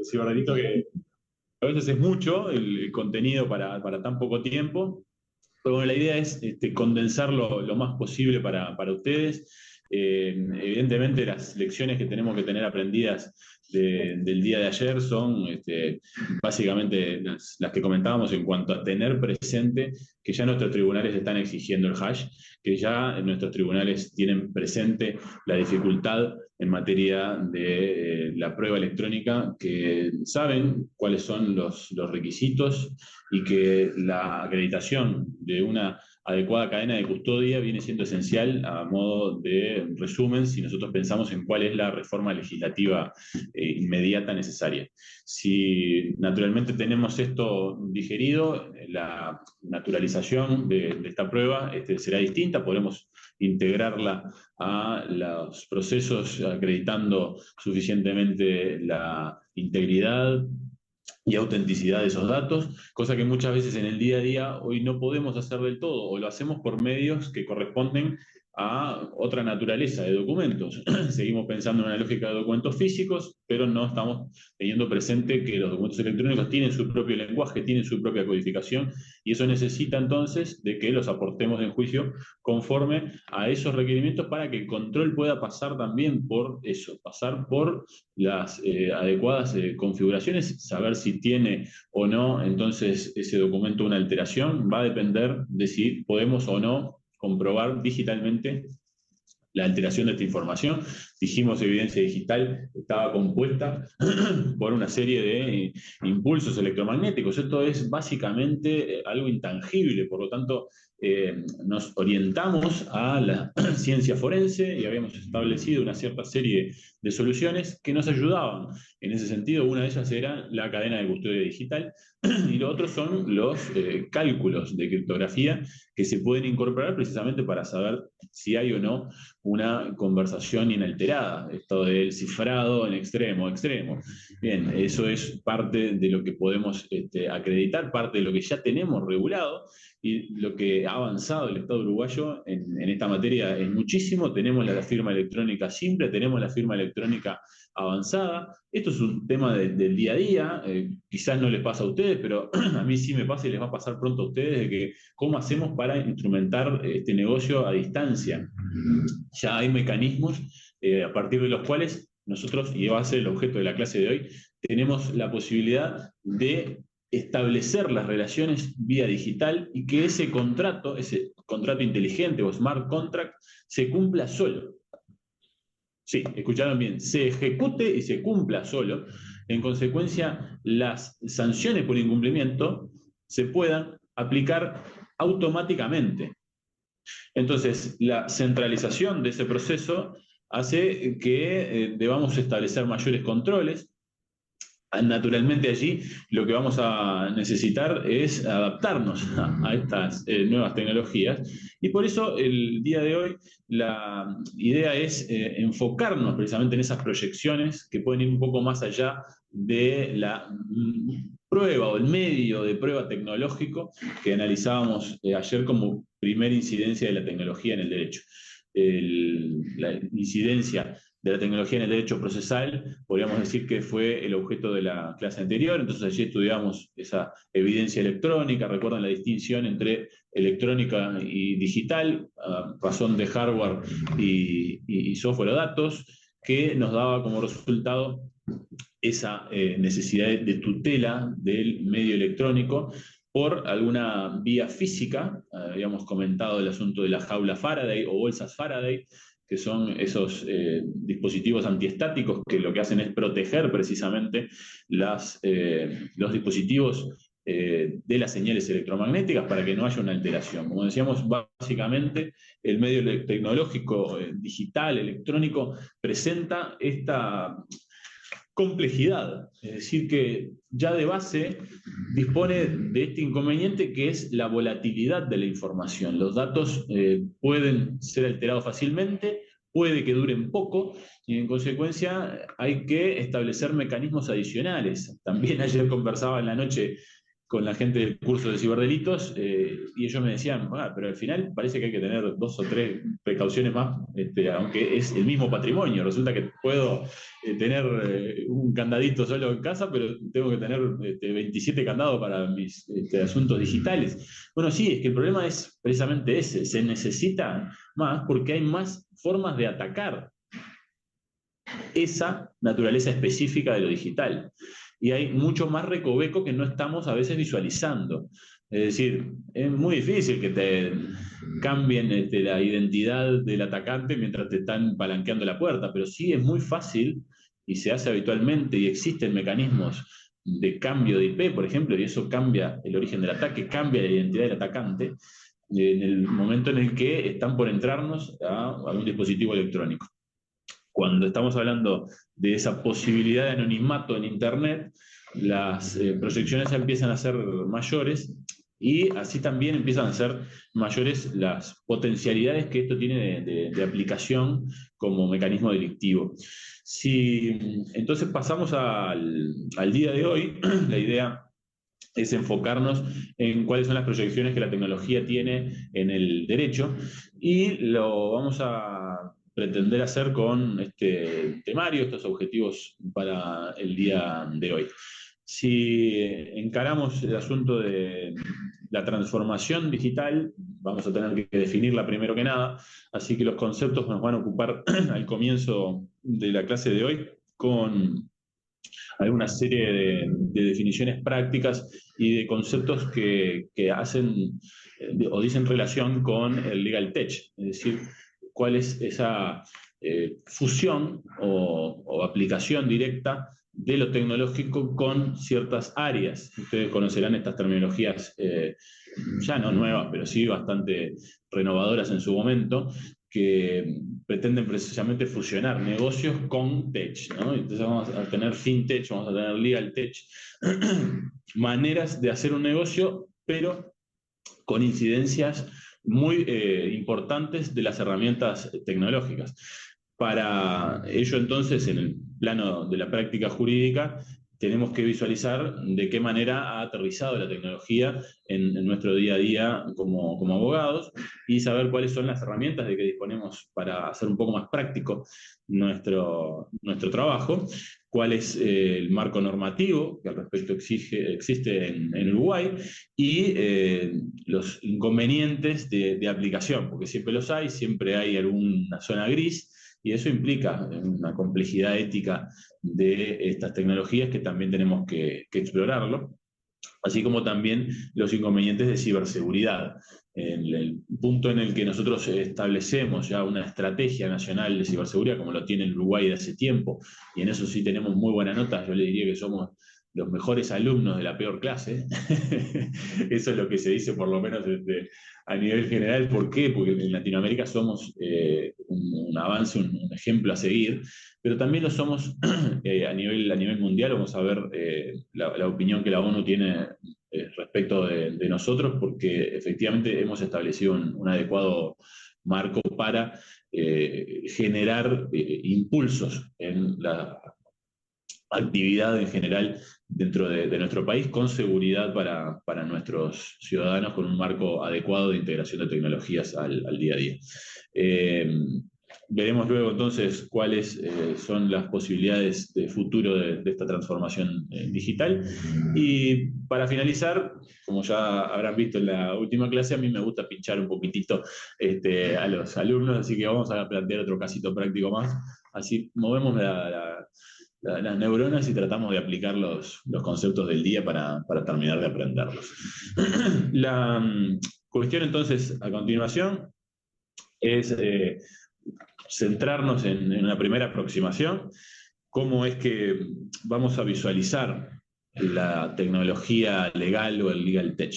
Sí, verdadito que a veces es mucho el contenido para tan poco tiempo, pero bueno, la idea es condensarlo lo más posible para ustedes. Evidentemente las lecciones que tenemos que tener aprendidas del día de ayer son básicamente las que comentábamos en cuanto a tener presente que ya nuestros tribunales están exigiendo el hash, que ya nuestros tribunales tienen presente la dificultad en materia de la prueba electrónica, que saben cuáles son los requisitos y que la acreditación de una adecuada cadena de custodia viene siendo esencial a modo de resumen si nosotros pensamos en cuál es la reforma legislativa inmediata necesaria. Si naturalmente tenemos esto digerido, la naturalización de esta prueba será distinta, podremos integrarla a los procesos acreditando suficientemente la integridad y autenticidad de esos datos, cosa que muchas veces en el día a día hoy no podemos hacer del todo, o lo hacemos por medios que corresponden a otra naturaleza de documentos. Seguimos pensando en una lógica de documentos físicos, pero no estamos teniendo presente que los documentos electrónicos tienen su propio lenguaje, tienen su propia codificación, y eso necesita entonces de que los aportemos en juicio conforme a esos requerimientos para que el control pueda pasar también por eso, pasar por las adecuadas configuraciones, saber si tiene o no entonces ese documento una alteración, va a depender de si podemos o no comprobar digitalmente la alteración de esta información. Dijimos evidencia digital estaba compuesta por una serie de impulsos electromagnéticos. Esto es básicamente algo intangible, por lo tanto nos orientamos a la ciencia forense y habíamos establecido una cierta serie de soluciones que nos ayudaban. En ese sentido, una de ellas era la cadena de custodia digital y lo otro son los cálculos de criptografía que se pueden incorporar precisamente para saber si hay o no una conversación inalterada, esto del cifrado en extremo, extremo. Bien, eso es parte de lo que podemos acreditar, parte de lo que ya tenemos regulado y lo que ha avanzado el Estado uruguayo en esta materia es muchísimo. Tenemos la firma electrónica simple, tenemos la firma electrónica avanzada. Esto es un tema del día a día, quizás no les pasa a ustedes, pero a mí sí me pasa y les va a pasar pronto a ustedes, de que cómo hacemos para instrumentar este negocio a distancia. Ya hay mecanismos a partir de los cuales nosotros, y va a ser el objeto de la clase de hoy, tenemos la posibilidad de establecer las relaciones vía digital y que ese contrato inteligente o smart contract se cumpla solo. Sí, escucharon bien, se ejecute y se cumpla solo. En consecuencia, las sanciones por incumplimiento se puedan aplicar automáticamente. Entonces, la centralización de ese proceso hace que debamos establecer mayores controles. Naturalmente allí lo que vamos a necesitar es adaptarnos a estas nuevas tecnologías y por eso el día de hoy la idea es enfocarnos precisamente en esas proyecciones que pueden ir un poco más allá de la prueba o el medio de prueba tecnológico que analizábamos ayer como primera incidencia de la tecnología en el derecho. La incidencia de la tecnología en el derecho procesal, podríamos decir que fue el objeto de la clase anterior, entonces allí estudiamos esa evidencia electrónica, recuerdan la distinción entre electrónica y digital, razón de hardware y software o datos, que nos daba como resultado esa necesidad de tutela del medio electrónico por alguna vía física. Habíamos comentado el asunto de la jaula Faraday o bolsas Faraday, que son esos dispositivos antiestáticos que lo que hacen es proteger precisamente los dispositivos de las señales electromagnéticas para que no haya una alteración. Como decíamos, básicamente el medio tecnológico digital, electrónico, presenta esta complejidad, es decir, que ya de base dispone de este inconveniente que es la volatilidad de la información. Los datos pueden ser alterados fácilmente, puede que duren poco y en consecuencia hay que establecer mecanismos adicionales. También ayer conversaba en la noche con la gente del curso de ciberdelitos, y ellos me decían, pero al final parece que hay que tener 2 o 3 precauciones más, aunque es el mismo patrimonio. Resulta que puedo tener un candadito solo en casa, pero tengo que tener 27 candados para mis asuntos digitales. Bueno, sí, es que el problema es precisamente ese, se necesita más porque hay más formas de atacar esa naturaleza específica de lo digital. Y hay mucho más recoveco que no estamos a veces visualizando. Es decir, es muy difícil que te cambien la identidad del atacante mientras te están palanqueando la puerta, pero sí es muy fácil y se hace habitualmente y existen mecanismos de cambio de IP, por ejemplo, y eso cambia el origen del ataque, cambia la identidad del atacante en el momento en el que están por entrarnos a un dispositivo electrónico. Cuando estamos hablando de esa posibilidad de anonimato en Internet, las proyecciones empiezan a ser mayores y así también empiezan a ser mayores las potencialidades que esto tiene de aplicación como mecanismo delictivo. Si entonces pasamos al día de hoy, la idea es enfocarnos en cuáles son las proyecciones que la tecnología tiene en el derecho y lo vamos a pretender hacer con este temario, estos objetivos para el día de hoy. Si encaramos el asunto de la transformación digital, vamos a tener que definirla primero que nada, así que los conceptos nos van a ocupar al comienzo de la clase de hoy con alguna serie de definiciones prácticas y de conceptos que hacen o dicen relación con el legal tech, es decir, cuál es esa fusión o aplicación directa de lo tecnológico con ciertas áreas. Ustedes conocerán estas terminologías ya no nuevas, pero sí bastante renovadoras en su momento, que pretenden precisamente fusionar negocios con tech, ¿no? Entonces vamos a tener fintech, vamos a tener legal tech, maneras de hacer un negocio, pero con incidencias muy importantes de las herramientas tecnológicas. Para ello, entonces, en el plano de la práctica jurídica, tenemos que visualizar de qué manera ha aterrizado la tecnología en nuestro día a día como abogados y saber cuáles son las herramientas de que disponemos para hacer un poco más práctico nuestro trabajo, cuál es el marco normativo que al respecto existe en Uruguay y los inconvenientes de aplicación, porque siempre hay alguna zona gris, y eso implica una complejidad ética de estas tecnologías que también tenemos que explorarlo, así como también los inconvenientes de ciberseguridad. En el punto en el que nosotros establecemos ya una estrategia nacional de ciberseguridad, como lo tiene el Uruguay de hace tiempo, y en eso sí tenemos muy buenas notas, yo le diría que somos los mejores alumnos de la peor clase. Eso es lo que se dice por lo menos a nivel general. ¿Por qué? Porque en Latinoamérica somos un avance, un ejemplo a seguir, pero también lo somos a nivel mundial. Vamos a ver la opinión que la ONU tiene respecto de nosotros, porque efectivamente hemos establecido un adecuado marco para generar impulsos en la actividad en general dentro de nuestro país con seguridad para nuestros ciudadanos, con un marco adecuado de integración de tecnologías al día a día. Veremos luego entonces cuáles son las posibilidades de futuro de esta transformación digital. Y para finalizar, como ya habrán visto en la última clase, a mí me gusta pinchar un poquitito a los alumnos, así que vamos a plantear otro casito práctico más. Así movemos las neuronas y tratamos de aplicar los conceptos del día para terminar de aprenderlos. La cuestión entonces a continuación es centrarnos en una primera aproximación, cómo es que vamos a visualizar la tecnología legal o el legal tech.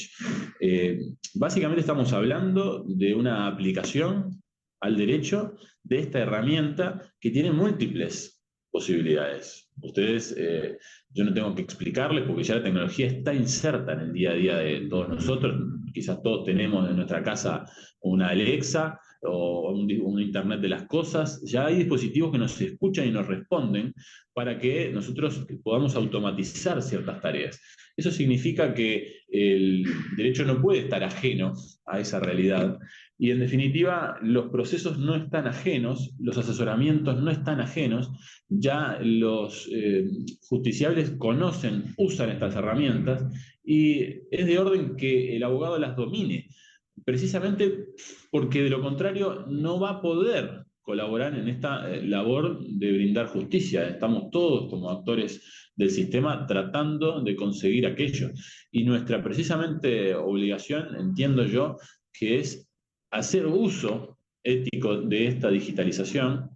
Básicamente estamos hablando de una aplicación al derecho de esta herramienta que tiene múltiples posibilidades. Ustedes, yo no tengo que explicarles porque ya la tecnología está inserta en el día a día de todos nosotros. Quizás todos tenemos en nuestra casa una Alexa, o un Internet de las cosas, ya hay dispositivos que nos escuchan y nos responden para que nosotros podamos automatizar ciertas tareas. Eso significa que el derecho no puede estar ajeno a esa realidad. Y en definitiva, los procesos no están ajenos, los asesoramientos no están ajenos, ya los justiciables conocen, usan estas herramientas y es de orden que el abogado las domine, precisamente porque de lo contrario no va a poder colaborar en esta labor de brindar justicia. Estamos todos como actores del sistema tratando de conseguir aquello. Y nuestra precisamente obligación, entiendo yo, que es hacer uso ético de esta digitalización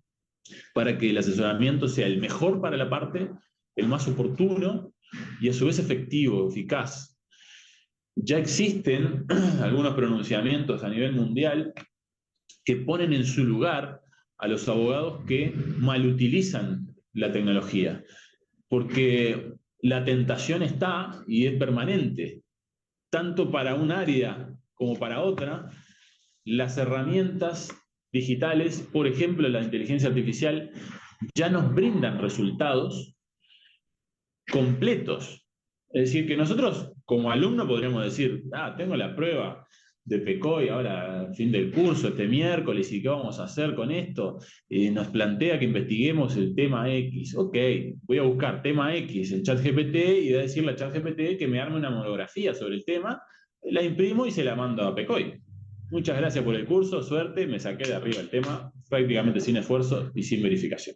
para que el asesoramiento sea el mejor para la parte, el más oportuno y a su vez efectivo, eficaz. Ya existen algunos pronunciamientos a nivel mundial que ponen en su lugar a los abogados que malutilizan la tecnología, porque la tentación está y es permanente, tanto para un área como para otra. Las herramientas digitales, por ejemplo la inteligencia artificial, ya nos brindan resultados completos. Es decir, que nosotros como alumno podríamos decir, tengo la prueba de PECOI ahora, fin del curso, este miércoles, ¿y qué vamos a hacer con esto? Nos plantea que investiguemos el tema X. Ok, voy a buscar tema X en ChatGPT y voy a decirle a ChatGPT que me arme una monografía sobre el tema, la imprimo y se la mando a PECOI. Muchas gracias por el curso, suerte, me saqué de arriba el tema, prácticamente sin esfuerzo y sin verificación.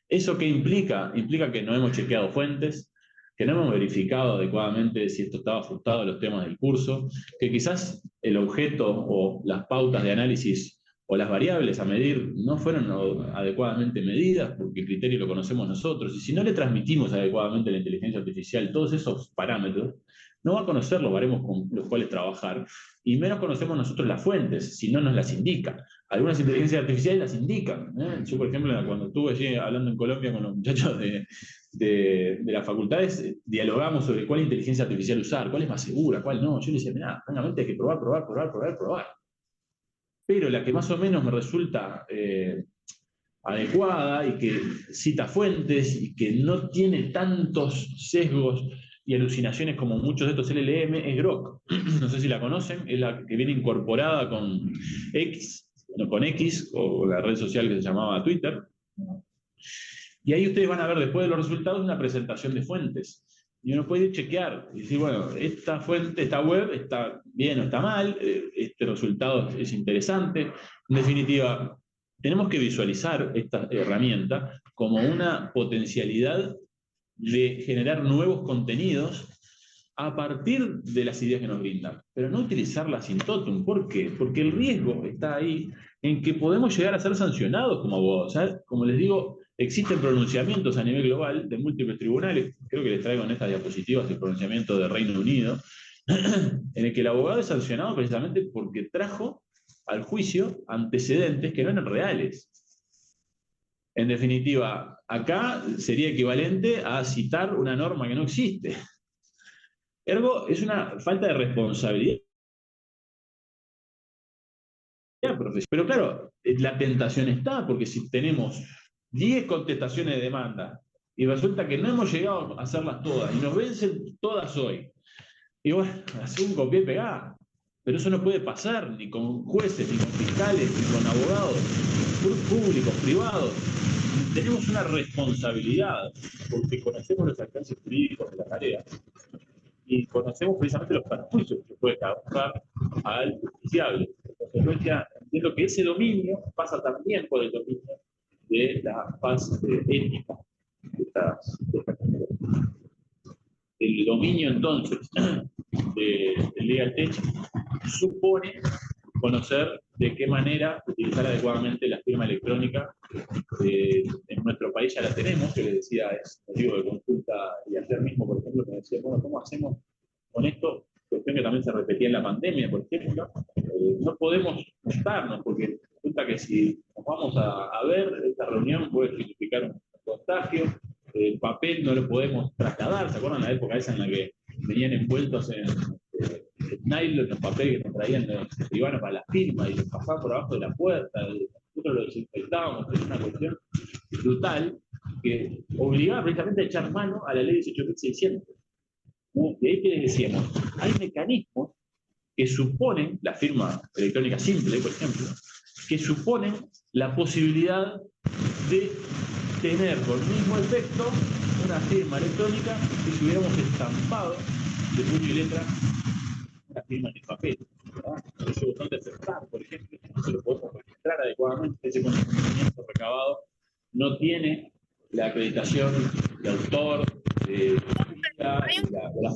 ¿Eso qué implica? Implica que no hemos chequeado fuentes, que no hemos verificado adecuadamente si esto estaba ajustado a los temas del curso, que quizás el objeto o las pautas de análisis o las variables a medir no fueron adecuadamente medidas, porque el criterio lo conocemos nosotros, y si no le transmitimos adecuadamente a la inteligencia artificial todos esos parámetros, no va a conocer los baremos con los cuales trabajar, y menos conocemos nosotros las fuentes, si no nos las indica. Algunas inteligencias artificiales las indican. Yo, por ejemplo, cuando estuve allí hablando en Colombia con los muchachos de las facultades, dialogamos sobre cuál inteligencia artificial usar, cuál es más segura, cuál no. Yo les decía, mirá, francamente hay que probar. Pero la que más o menos me resulta adecuada y que cita fuentes y que no tiene tantos sesgos y alucinaciones como muchos de estos LLM es Grok. No sé si la conocen, es la que viene incorporada con X, o la red social que se llamaba Twitter. Y ahí ustedes van a ver después de los resultados una presentación de fuentes. Y uno puede chequear y decir, bueno, esta fuente, esta web está bien o está mal, este resultado es interesante. En definitiva, tenemos que visualizar esta herramienta como una potencialidad de generar nuevos contenidos a partir de las ideas que nos brindan, pero no utilizarlas sin totum. ¿Por qué? Porque el riesgo está ahí en que podemos llegar a ser sancionados como abogados. ¿Sabes? Como les digo, existen pronunciamientos a nivel global de múltiples tribunales, creo que les traigo en estas diapositivas el pronunciamiento de Reino Unido, en el que el abogado es sancionado precisamente porque trajo al juicio antecedentes que no eran reales. En definitiva, acá sería equivalente a citar una norma que no existe. Ergo, es una falta de responsabilidad. Pero claro, la tentación está, porque si tenemos 10 contestaciones de demanda y resulta que no hemos llegado a hacerlas todas y nos vencen todas hoy, y bueno, hacer un copiar y pegar. Pero eso no puede pasar ni con jueces, ni con fiscales, ni con abogados, públicos, privados. Tenemos una responsabilidad, porque conocemos los alcances jurídicos de la tarea y conocemos precisamente los perjuicios que puede causar al justiciable. En consecuencia, entiendo que ese dominio pasa también por el dominio de la fase ética de estas el dominio entonces del legal tech supone conocer de qué manera utilizar adecuadamente la firma electrónica. En nuestro país ya la tenemos, que les decía, es motivo de consulta, y ayer mismo, por ejemplo, me decía, bueno, ¿cómo hacemos con esto? Cuestión que también se repetía en la pandemia, por ejemplo. No podemos juntarnos, porque resulta que si nos vamos a ver, esta reunión puede significar un contagio, el papel no lo podemos trasladar. ¿Se acuerdan la época esa en la que venían envueltos en nylon, los papeles que nos traían los escribanos para la firma y los pasaban por abajo de la puerta, nosotros los desinfectábamos, es una cuestión brutal que obligaba precisamente a echar mano a la ley 18.600. ¿No? De ahí que les decíamos, hay mecanismos que suponen, la firma electrónica simple, por ejemplo, que suponen la posibilidad de tener con el mismo efecto una firma electrónica que si hubiéramos estampado de puño y letra una firma en el papel. Ese botón de aceptar, por ejemplo, no se lo podemos registrar adecuadamente, ese conocimiento recabado no tiene la acreditación de autor, de la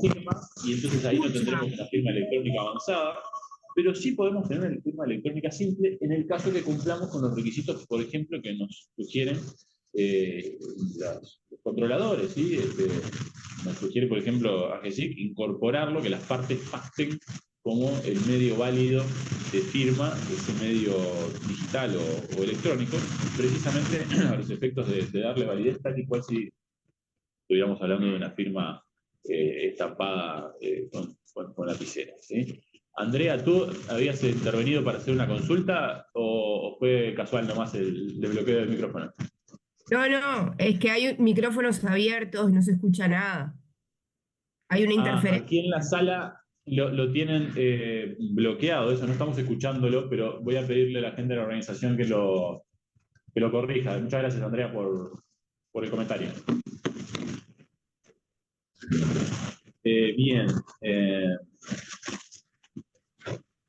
firma, y entonces ahí no tendremos una firma electrónica avanzada, pero sí podemos tener una firma electrónica simple en el caso que cumplamos con los requisitos, por ejemplo, que nos sugieren los controladores, ¿sí? Nos sugiere, por ejemplo, a GESIC incorporarlo, que las partes pacten como el medio válido de firma, ese medio digital o electrónico, precisamente a los efectos de darle validez tal y cual si estuviéramos hablando de una firma estampada con lapicera, ¿sí? Andrea, ¿tú habías intervenido para hacer una consulta o fue casual nomás el desbloqueo del micrófono? No, es que hay micrófonos abiertos, no se escucha nada. Hay una interferencia. Aquí en la sala lo tienen bloqueado, eso no estamos escuchándolo, pero voy a pedirle a la gente de la organización que lo corrija. Muchas gracias, Andrea, por el comentario. Bien.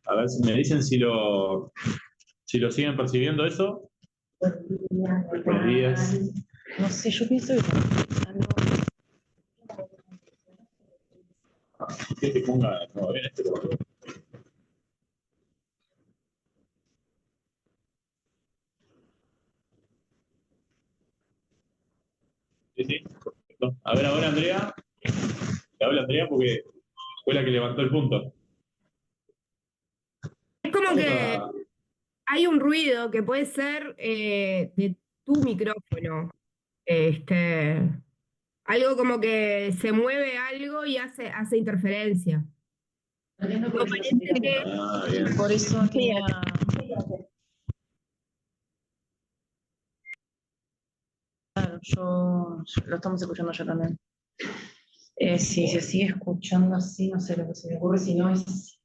A ver si me dicen si lo siguen percibiendo eso. Buenos días. No sé, yo pienso Que te ponga no, bien este lugar. Sí, sí, perfecto. A ver ahora, Andrea. Te habla Andrea porque fue la que levantó el punto. Es como Vamos que a... hay un ruido que puede ser de tu micrófono. Este, algo como que se mueve algo y hace interferencia. No parece que bien. por eso tenía. Claro, yo lo estamos escuchando ya también. Si se sigue escuchando así, no sé lo que se me ocurre, si no es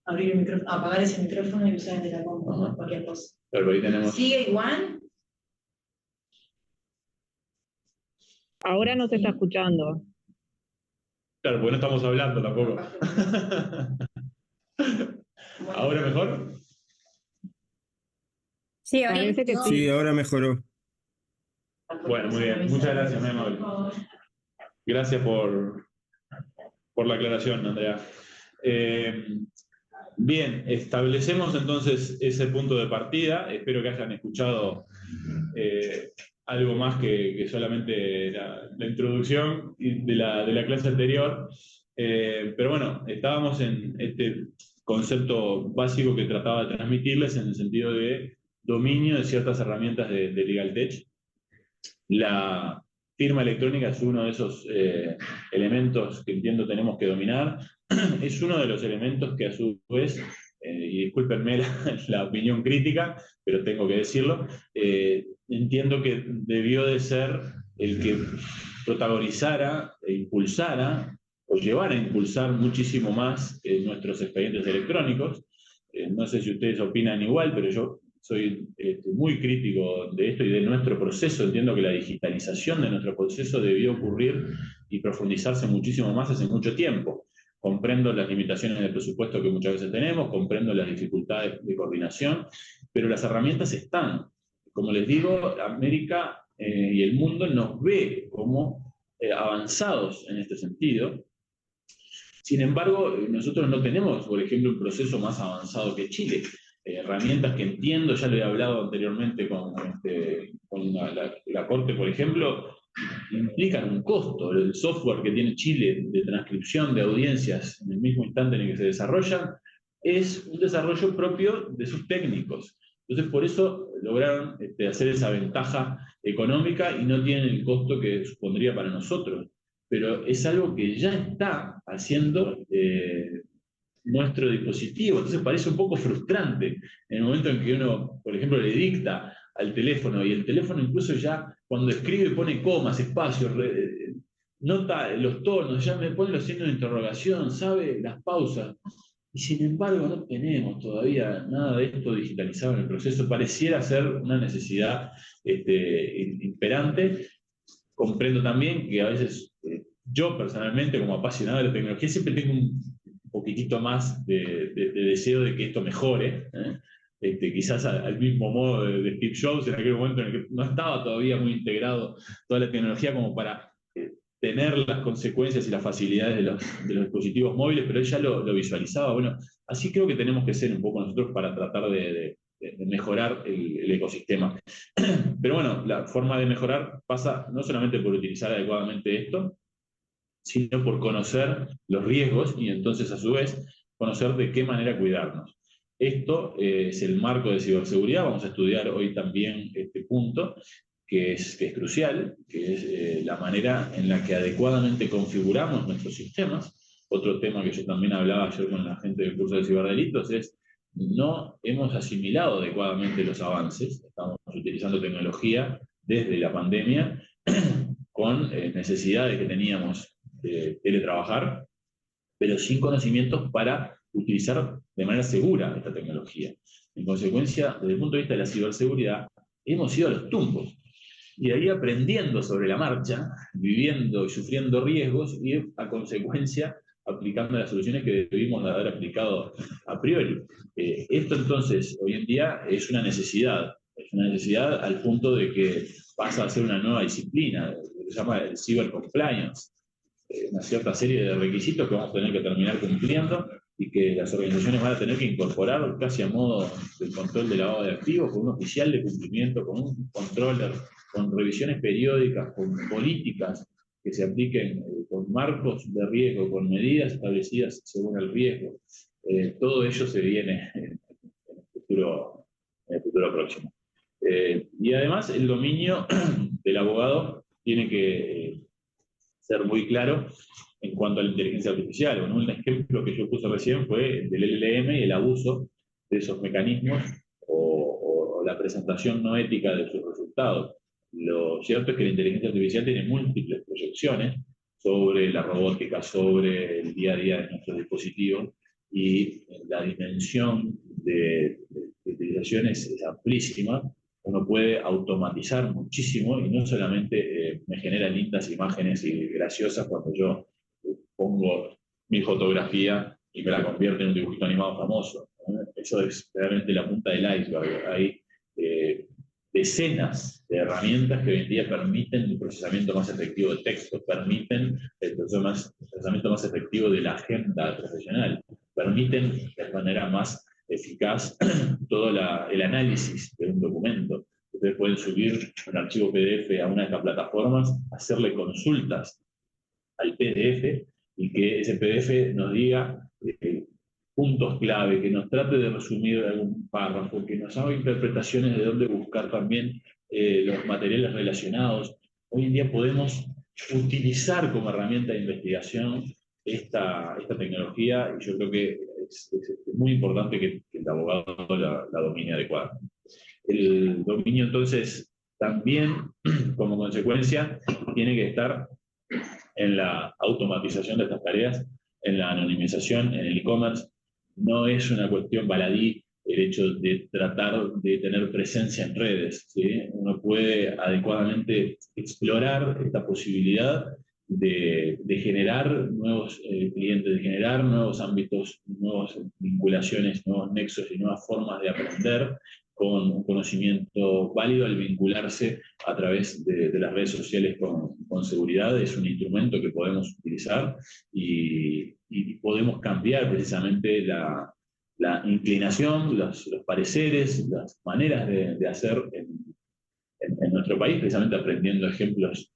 abrir el micrófono, apagar ese micrófono y usar el de la computadora, cualquier cosa. Pero ahí tenemos... ¿Sigue igual? Ahora no se está escuchando. Claro, porque no estamos hablando tampoco. ¿Ahora mejor? sí, Parece que Sí, ahora mejoró. Bueno, muy bien. Muchas gracias, muy amable. Gracias por la aclaración, Andrea. Bien, establecemos entonces ese punto de partida. Espero que hayan escuchado algo más que solamente la introducción de la clase anterior. Pero bueno, estábamos en este concepto básico que trataba de transmitirles en el sentido de dominio de ciertas herramientas de LegalTech. La firma electrónica es uno de esos elementos que entiendo tenemos que dominar. Es uno de los elementos que a su vez, y discúlpenme la opinión crítica, pero tengo que decirlo, entiendo que debió de ser el que protagonizara e impulsara o llevara a impulsar muchísimo más nuestros expedientes electrónicos. No sé si ustedes opinan igual, pero yo soy muy crítico de esto y de nuestro proceso. Entiendo que la digitalización de nuestro proceso debió ocurrir y profundizarse muchísimo más hace mucho tiempo. Comprendo las limitaciones del presupuesto que muchas veces tenemos, comprendo las dificultades de coordinación, pero las herramientas están. Como les digo, América y el mundo nos ve como avanzados en este sentido. Sin embargo, nosotros no tenemos, por ejemplo, un proceso más avanzado que Chile. Herramientas que entiendo, ya lo he hablado anteriormente con la Corte, por ejemplo, implican un costo. El software que tiene Chile de transcripción de audiencias en el mismo instante en el que se desarrollan es un desarrollo propio de sus técnicos. Entonces, por eso lograron hacer esa ventaja económica y no tienen el costo que supondría para nosotros. Pero es algo que ya está haciendo nuestro dispositivo. Entonces parece un poco frustrante en el momento en que uno, por ejemplo, le dicta al teléfono, y el teléfono incluso ya cuando escribe pone comas, espacios, nota los tonos, ya me pone los signos de interrogación, sabe las pausas. Y sin embargo no tenemos todavía nada de esto digitalizado en el proceso. Pareciera ser una necesidad imperante. Comprendo también que a veces yo personalmente, como apasionado de la tecnología, siempre tengo un poquitito más de deseo de que esto mejore. Quizás al mismo modo de Steve Jobs, en aquel momento en el que no estaba todavía muy integrado toda la tecnología como para tener las consecuencias y las facilidades de los dispositivos móviles, pero él ya lo visualizaba. Bueno, así creo que tenemos que ser un poco nosotros para tratar de mejorar el ecosistema. Pero bueno, la forma de mejorar pasa no solamente por utilizar adecuadamente esto, sino por conocer los riesgos y entonces a su vez conocer de qué manera cuidarnos. Esto es el marco de ciberseguridad. Vamos a estudiar hoy también este punto, que es crucial, que es la manera en la que adecuadamente configuramos nuestros sistemas. Otro tema que yo también hablaba ayer con la gente del curso de ciberdelitos es: no hemos asimilado adecuadamente los avances. Estamos utilizando tecnología desde la pandemia con necesidades que teníamos de teletrabajar, pero sin conocimientos para utilizar de manera segura esta tecnología. En consecuencia, desde el punto de vista de la ciberseguridad, hemos ido a los tumbos. Y ahí aprendiendo sobre la marcha, viviendo y sufriendo riesgos, y a consecuencia aplicando las soluciones que debimos de haber aplicado a priori. Esto entonces hoy en día es una necesidad al punto de que pasa a ser una nueva disciplina, que se llama el cybercompliance, una cierta serie de requisitos que vamos a tener que terminar cumpliendo y que las organizaciones van a tener que incorporar casi a modo del control de lavado de activos, con un oficial de cumplimiento, con un controller, con revisiones periódicas, con políticas que se apliquen, con marcos de riesgo, con medidas establecidas según el riesgo. Todo ello se viene en el futuro próximo. Y además el dominio del abogado tiene que ser muy claro en cuanto a la inteligencia artificial. Bueno, un ejemplo que yo puse recién fue el del LLM y el abuso de esos mecanismos o la presentación no ética de sus resultados. Lo cierto es que la inteligencia artificial tiene múltiples proyecciones sobre la robótica, sobre el día a día de nuestros dispositivos, y la dimensión de utilización es amplísima. Uno puede automatizar muchísimo y no solamente me genera lindas imágenes y graciosas cuando yo pongo mi fotografía y me la convierte en un dibujito animado famoso. Eso es realmente la punta del iceberg. Hay decenas de herramientas que hoy en día permiten el procesamiento más efectivo de texto, permiten el procesamiento más efectivo de la agenda profesional, permiten de manera más eficaz todo el análisis de un documento. Ustedes pueden subir un archivo PDF a una de estas plataformas, hacerle consultas al PDF y que ese PDF nos diga puntos clave, que nos trate de resumir algún párrafo, que nos haga interpretaciones de dónde buscar también los materiales relacionados. Hoy en día podemos utilizar como herramienta de investigación esta tecnología, y yo creo que es muy importante que el abogado la domine adecuadamente. El dominio, entonces, también, como consecuencia, tiene que estar en la automatización de estas tareas, en la anonimización, en el e-commerce. No es una cuestión baladí el hecho de tratar de tener presencia en redes, ¿sí? Uno puede adecuadamente explorar esta posibilidad de generar nuevos clientes, de generar nuevos ámbitos, nuevas vinculaciones, nuevos nexos y nuevas formas de aprender con un conocimiento válido al vincularse a través de las redes sociales con seguridad. Es un instrumento que podemos utilizar y podemos cambiar precisamente la inclinación, los pareceres, las maneras de hacer en nuestro país, precisamente aprendiendo ejemplos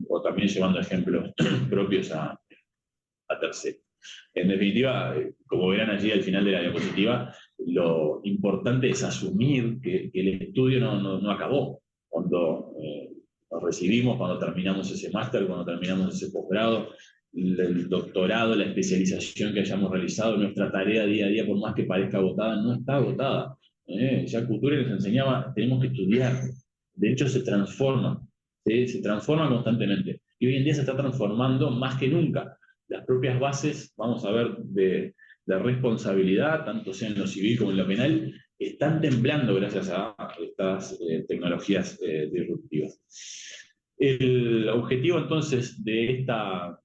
o también llevando ejemplos propios a terceros. En definitiva, como verán allí al final de la diapositiva, lo importante es asumir que el estudio no acabó. Cuando nos recibimos, cuando terminamos ese máster, cuando terminamos ese posgrado, el doctorado, la especialización que hayamos realizado, nuestra tarea día a día, por más que parezca agotada, no está agotada. Ya Couture nos enseñaba, tenemos que estudiar. De hecho, se transforma, ¿sí? Se transforma constantemente. Y hoy en día se está transformando más que nunca. Las propias bases, vamos a ver, de responsabilidad, tanto sea en lo civil como en lo penal, están temblando gracias a estas tecnologías disruptivas. El objetivo entonces de esta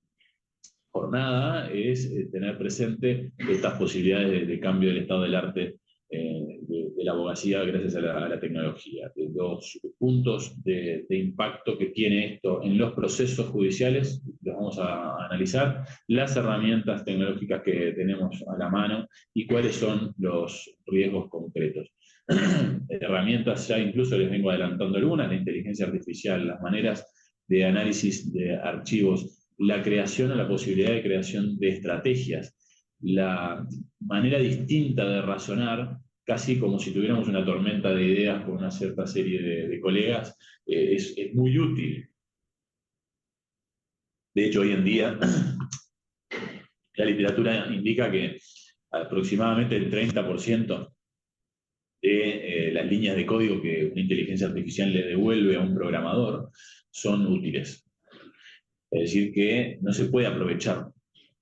jornada es tener presente estas posibilidades de cambio del estado del arte de la abogacía gracias a la tecnología. De los puntos de impacto que tiene esto en los procesos judiciales, los vamos a analizar, las herramientas tecnológicas que tenemos a la mano y cuáles son los riesgos concretos. Herramientas, ya incluso les vengo adelantando algunas, la inteligencia artificial, las maneras de análisis de archivos, la creación o la posibilidad de creación de estrategias, la manera distinta de razonar, casi como si tuviéramos una tormenta de ideas con una cierta serie de colegas, es muy útil. De hecho, hoy en día, la literatura indica que aproximadamente el 30% de las líneas de código que una inteligencia artificial le devuelve a un programador son útiles. Es decir, que no se puede aprovechar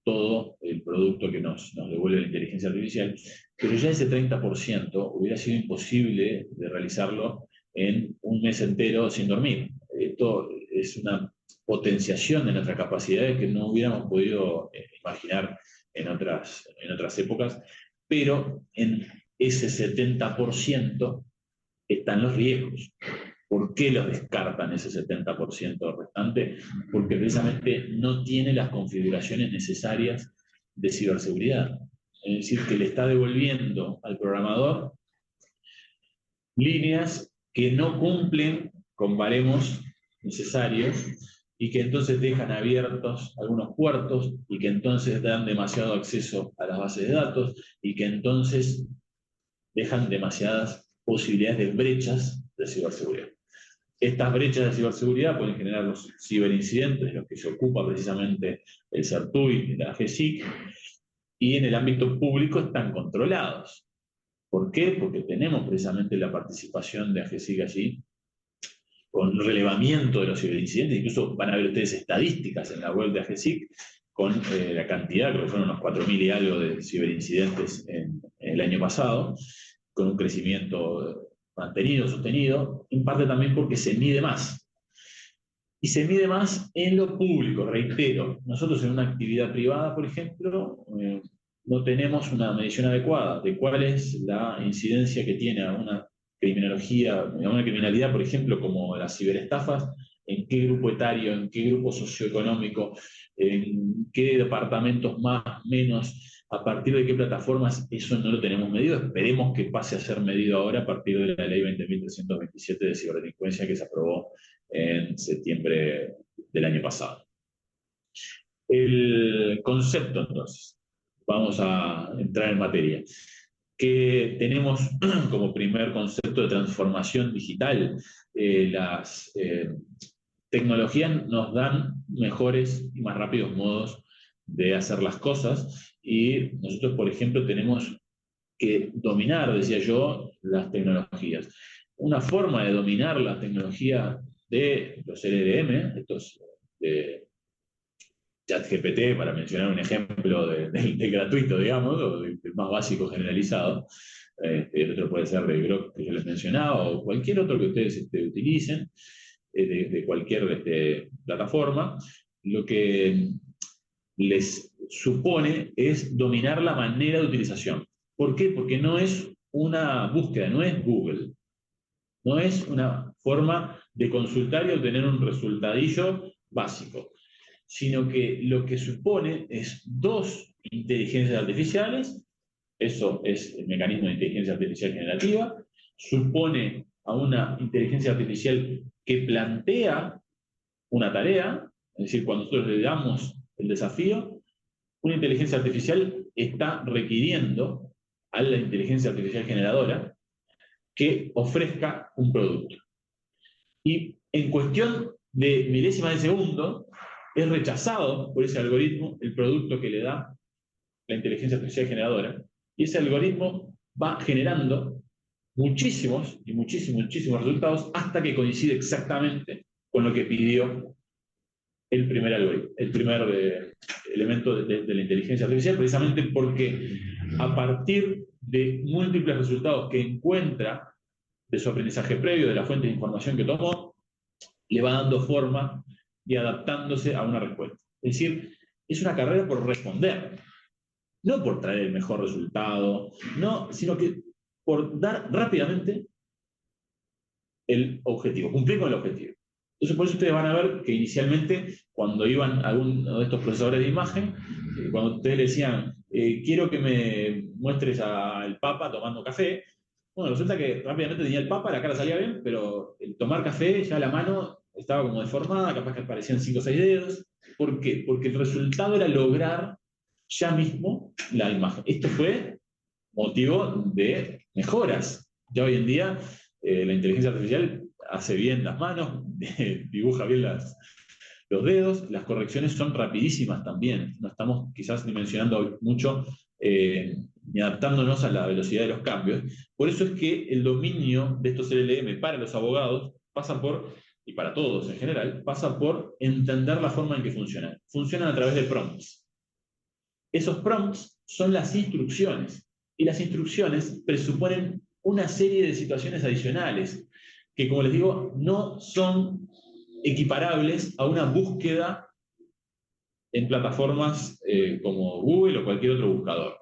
todo el producto que nos devuelve la inteligencia artificial, pero ya ese 30% hubiera sido imposible de realizarlo en un mes entero sin dormir. Esto es una potenciación de nuestras capacidades que no hubiéramos podido imaginar en otras épocas, pero en ese 70% están los riesgos. ¿Por qué los descartan ese 70% restante? Porque precisamente no tiene las configuraciones necesarias de ciberseguridad. Es decir, que le está devolviendo al programador líneas que no cumplen con baremos necesarios y que entonces dejan abiertos algunos puertos y que entonces dan demasiado acceso a las bases de datos y que entonces dejan demasiadas posibilidades de brechas de ciberseguridad. Estas brechas de ciberseguridad pueden generar los ciberincidentes, de los que se ocupa precisamente el CERTUI y la AGESIC, y en el ámbito público están controlados. ¿Por qué? Porque tenemos precisamente la participación de AGESIC allí, con relevamiento de los ciberincidentes, incluso van a ver ustedes estadísticas en la web de AGESIC, con la cantidad, creo que fueron unos 4.000 y algo de ciberincidentes en el año pasado, con un crecimiento mantenido, sostenido, en parte también porque se mide más. Y se mide más en lo público, reitero. Nosotros en una actividad privada, por ejemplo, no tenemos una medición adecuada de cuál es la incidencia que tiene a una criminalidad, por ejemplo, como las ciberestafas, en qué grupo etario, en qué grupo socioeconómico, en qué departamentos más, menos, a partir de qué plataformas, eso no lo tenemos medido. Esperemos que pase a ser medido ahora a partir de la ley 20.327 de ciberdelincuencia que se aprobó en septiembre del año pasado. El concepto, entonces, vamos a entrar en materia, que tenemos como primer concepto de transformación digital. Las tecnologías nos dan mejores y más rápidos modos de hacer las cosas y nosotros, por ejemplo, tenemos que dominar, decía yo, las tecnologías. Una forma de dominar la tecnología de los LLM, estos de ChatGPT, para mencionar un ejemplo de gratuito, digamos, o del más básico generalizado, el otro puede ser de Grok, que yo les mencionaba, o cualquier otro que ustedes utilicen, de cualquier plataforma, lo que les supone es dominar la manera de utilización. ¿Por qué? Porque no es una búsqueda, no es Google. No es una forma de consultar y obtener un resultadillo básico, sino que lo que supone es dos inteligencias artificiales, eso es el mecanismo de inteligencia artificial generativa, supone a una inteligencia artificial que plantea una tarea, es decir, cuando nosotros le damos el desafío, una inteligencia artificial está requiriendo a la inteligencia artificial generadora que ofrezca un producto. Y en cuestión de milésimas de segundo, es rechazado por ese algoritmo el producto que le da la inteligencia artificial generadora, y ese algoritmo va generando muchísimos y muchísimos resultados hasta que coincide exactamente con lo que pidió el primer algoritmo, el primer elemento de la inteligencia artificial, precisamente porque a partir de múltiples resultados que encuentra de su aprendizaje previo, de la fuente de información que tomó, le va dando forma y adaptándose a una respuesta. Es decir, es una carrera por responder, no por traer el mejor resultado, no, sino que por dar rápidamente el objetivo, cumplir con el objetivo. Entonces, por eso ustedes van a ver que inicialmente, cuando iban a alguno de estos procesadores de imagen, cuando ustedes le decían, quiero que me muestres al Papa tomando café, bueno, resulta que rápidamente tenía el Papa, la cara salía bien, pero el tomar café, ya la mano estaba como deformada, capaz que aparecían 5 o 6 dedos. ¿Por qué? Porque el resultado era lograr ya mismo la imagen. Esto fue motivo de mejoras. Ya hoy en día la inteligencia artificial hace bien las manos, dibuja bien los dedos, las correcciones son rapidísimas también. No estamos quizás dimensionando mucho ni adaptándonos a la velocidad de los cambios. Por eso es que el dominio de estos LLM para los abogados pasa por, y para todos en general, pasa por entender la forma en que funcionan. Funcionan a través de prompts. Esos prompts son las instrucciones, y las instrucciones presuponen una serie de situaciones adicionales que, como les digo, no son equiparables a una búsqueda en plataformas como Google o cualquier otro buscador.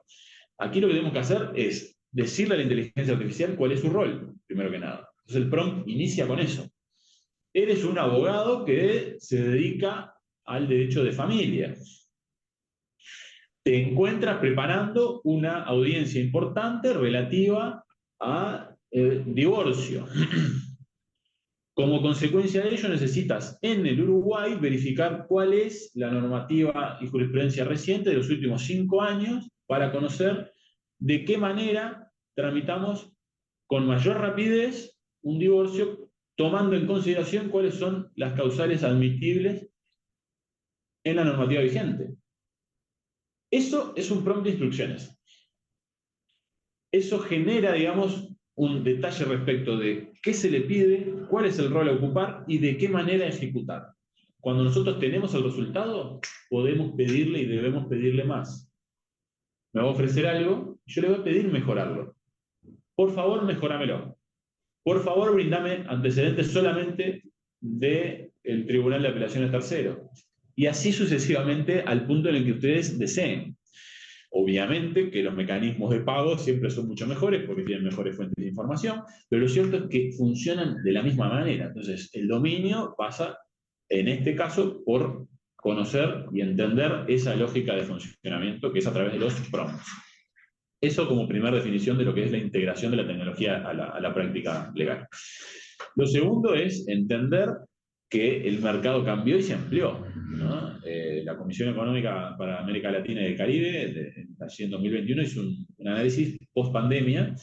Aquí lo que tenemos que hacer es decirle a la inteligencia artificial cuál es su rol, primero que nada. Entonces el prompt inicia con eso. Eres un abogado que se dedica al derecho de familia. Te encuentras preparando una audiencia importante relativa a divorcio. Como consecuencia de ello, necesitas en el Uruguay verificar cuál es la normativa y jurisprudencia reciente de los últimos 5 años para conocer de qué manera tramitamos con mayor rapidez un divorcio, tomando en consideración cuáles son las causales admitibles en la normativa vigente. Eso es un prompt de instrucciones. Eso genera, digamos, un detalle respecto de qué se le pide, cuál es el rol a ocupar y de qué manera ejecutar. Cuando nosotros tenemos el resultado, podemos pedirle y debemos pedirle más. Me va a ofrecer algo, yo le voy a pedir mejorarlo. Por favor, mejóramelo. Por favor, brindame antecedentes solamente del Tribunal de Apelaciones Tercero. Y así sucesivamente al punto en el que ustedes deseen. Obviamente que los mecanismos de pago siempre son mucho mejores porque tienen mejores fuentes de información, pero lo cierto es que funcionan de la misma manera. Entonces, el dominio pasa, en este caso, por conocer y entender esa lógica de funcionamiento que es a través de los prompts. Eso como primera definición de lo que es la integración de la tecnología a la práctica legal. Lo segundo es entender que el mercado cambió y se amplió, ¿no? La Comisión Económica para América Latina y el Caribe, allí en 2021, hizo un análisis post-pandemia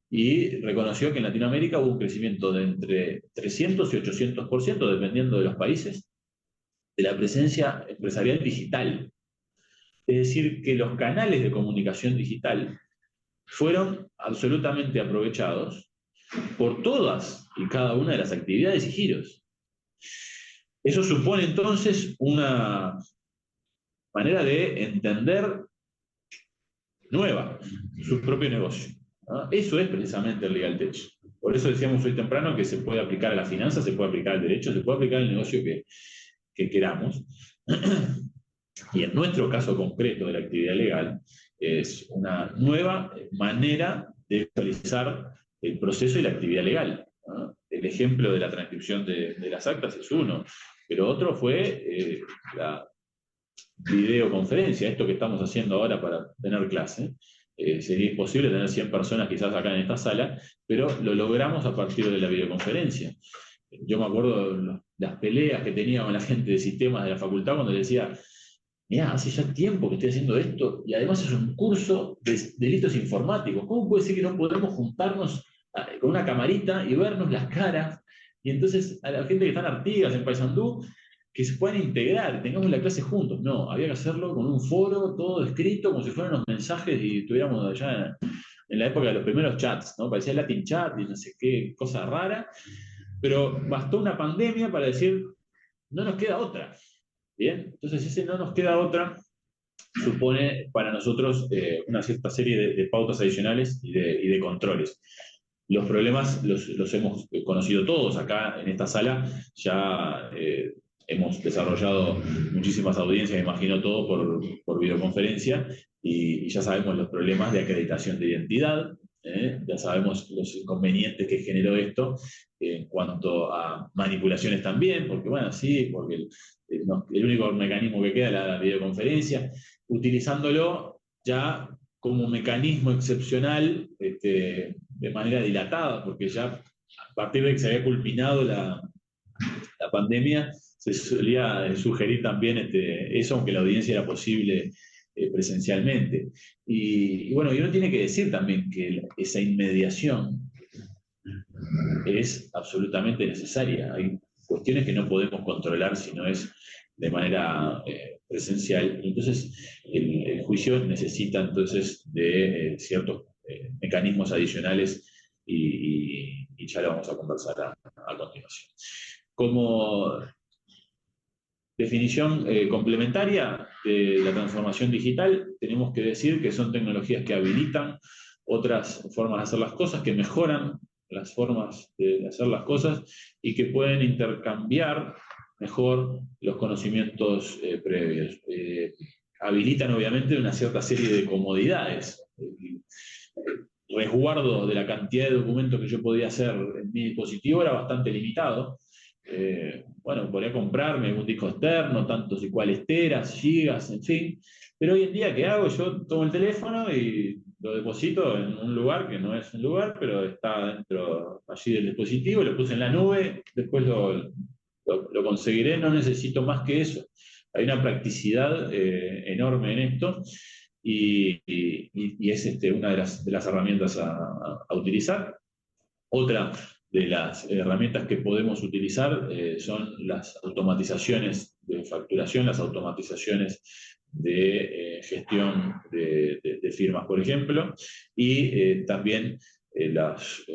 y reconoció que en Latinoamérica hubo un crecimiento de entre 300 y 800%, dependiendo de los países, de la presencia empresarial digital. Es decir, que los canales de comunicación digital fueron absolutamente aprovechados por todas y cada una de las actividades y giros. Eso supone entonces una manera de entender nueva su propio negocio, ¿no? Eso es precisamente el Legal Tech. Por eso decíamos hoy temprano que se puede aplicar a la finanza, se puede aplicar al derecho, se puede aplicar al negocio que queramos. Y en nuestro caso concreto de la actividad legal, es una nueva manera de realizar el proceso y la actividad legal, ¿no? El ejemplo de la transcripción de las actas es uno, pero otro fue la videoconferencia, esto que estamos haciendo ahora para tener clase. Sería imposible tener 100 personas quizás acá en esta sala, pero lo logramos a partir de la videoconferencia. Yo me acuerdo de las peleas que tenía con la gente de sistemas de la facultad cuando le decía, mira, hace ya tiempo que estoy haciendo esto y además es un curso de delitos informáticos. ¿Cómo puede ser que no podemos juntarnos con una camarita y vernos las caras? Y entonces a la gente que está en Artigas, en Paysandú, que se puedan integrar, tengamos la clase juntos. No, había que hacerlo con un foro, todo escrito, como si fueran los mensajes y estuviéramos allá en la época de los primeros chats, ¿no? Parecía Latin Chat y no sé qué cosa rara, pero bastó una pandemia para decir, no nos queda otra. Bien, entonces ese no nos queda otra supone para nosotros una cierta serie de pautas adicionales y de controles. Los problemas los hemos conocido todos acá en esta sala, ya hemos desarrollado muchísimas audiencias, me imagino todo por videoconferencia, y ya sabemos los problemas de acreditación de identidad, ya sabemos los inconvenientes que generó esto en cuanto a manipulaciones también, porque bueno, sí, porque el único mecanismo que queda es la videoconferencia, utilizándolo ya como mecanismo excepcional de manera dilatada, porque ya a partir de que se había culminado la pandemia, se solía sugerir también eso, aunque la audiencia era posible presencialmente. Y bueno, y uno tiene que decir también que esa inmediación es absolutamente necesaria. Hay cuestiones que no podemos controlar si no es de manera presencial. Entonces, el juicio necesita entonces de ciertos mecanismos adicionales y ya lo vamos a conversar a continuación. Como definición complementaria de la transformación digital, tenemos que decir que son tecnologías que habilitan otras formas de hacer las cosas, que mejoran las formas de hacer las cosas y que pueden intercambiar mejor los conocimientos previos. Habilitan obviamente una cierta serie de comodidades. El resguardo de la cantidad de documentos que yo podía hacer en mi dispositivo era bastante limitado. Bueno, podría comprarme un disco externo, tantos y cuales teras, gigas, en fin. Pero hoy en día, ¿qué hago? Yo tomo el teléfono y lo deposito en un lugar que no es un lugar, pero está dentro allí del dispositivo, lo puse en la nube, después lo conseguiré, no necesito más que eso. Hay una practicidad enorme en esto y es una de las herramientas a utilizar. Otra de las herramientas que podemos utilizar son las automatizaciones de facturación, las automatizaciones de gestión de firmas, por ejemplo, y también las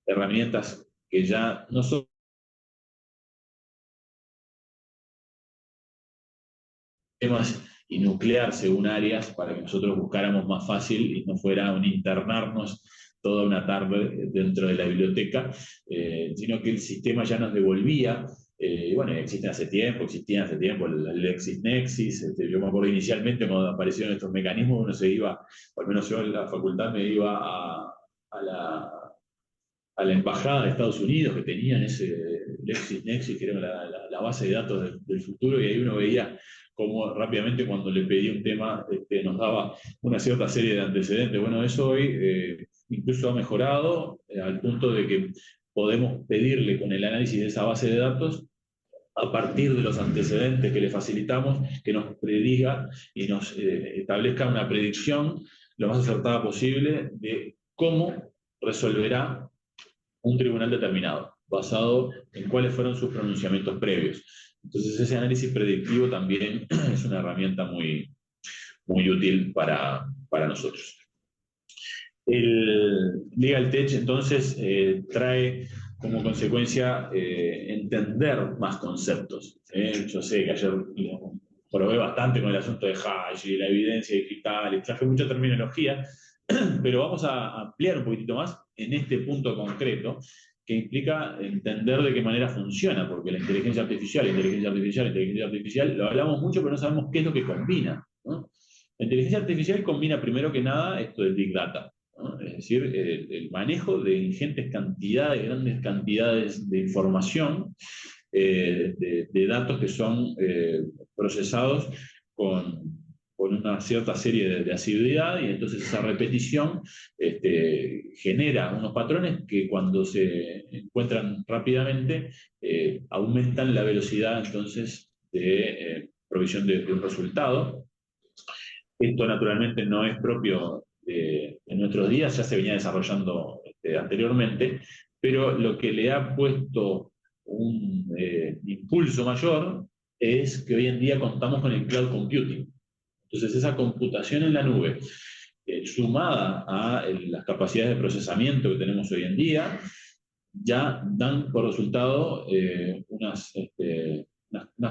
herramientas que ya no son temas y nuclear según áreas para que nosotros buscáramos más fácil y no fuera un internarnos toda una tarde dentro de la biblioteca, sino que el sistema ya nos devolvía. Bueno, existían hace tiempo el LexisNexis. Yo me acuerdo inicialmente cuando aparecieron estos mecanismos, uno se iba, o al menos yo en la facultad me iba a la embajada de Estados Unidos que tenían ese LexisNexis, que era la base de datos del futuro, y ahí uno veía cómo rápidamente cuando le pedía un tema nos daba una cierta serie de antecedentes. Bueno, eso hoy incluso ha mejorado al punto de que podemos pedirle con el análisis de esa base de datos, a partir de los antecedentes que le facilitamos, que nos prediga y nos establezca una predicción lo más acertada posible de cómo resolverá un tribunal determinado, basado en cuáles fueron sus pronunciamientos previos. Entonces ese análisis predictivo también es una herramienta muy, muy útil para nosotros. El Legal Tech entonces trae como consecuencia entender más conceptos. Yo sé que ayer probé bastante con el asunto de hash y la evidencia digital, y traje mucha terminología, pero vamos a ampliar un poquitito más en este punto concreto, que implica entender de qué manera funciona, porque la inteligencia artificial, lo hablamos mucho, pero no sabemos qué es lo que combina, ¿no? La inteligencia artificial combina primero que nada esto del Big Data, ¿no? Es decir, el manejo de ingentes cantidades, grandes cantidades de información, de datos que son procesados con una cierta serie de asiduidad, y entonces esa repetición genera unos patrones que cuando se encuentran rápidamente aumentan la velocidad entonces de provisión de un resultado. Esto naturalmente no es propio en nuestros días, ya se venía desarrollando anteriormente, pero lo que le ha puesto un impulso mayor es que hoy en día contamos con el cloud computing. Entonces, esa computación en la nube, sumada a las capacidades de procesamiento que tenemos hoy en día, ya dan por resultado unas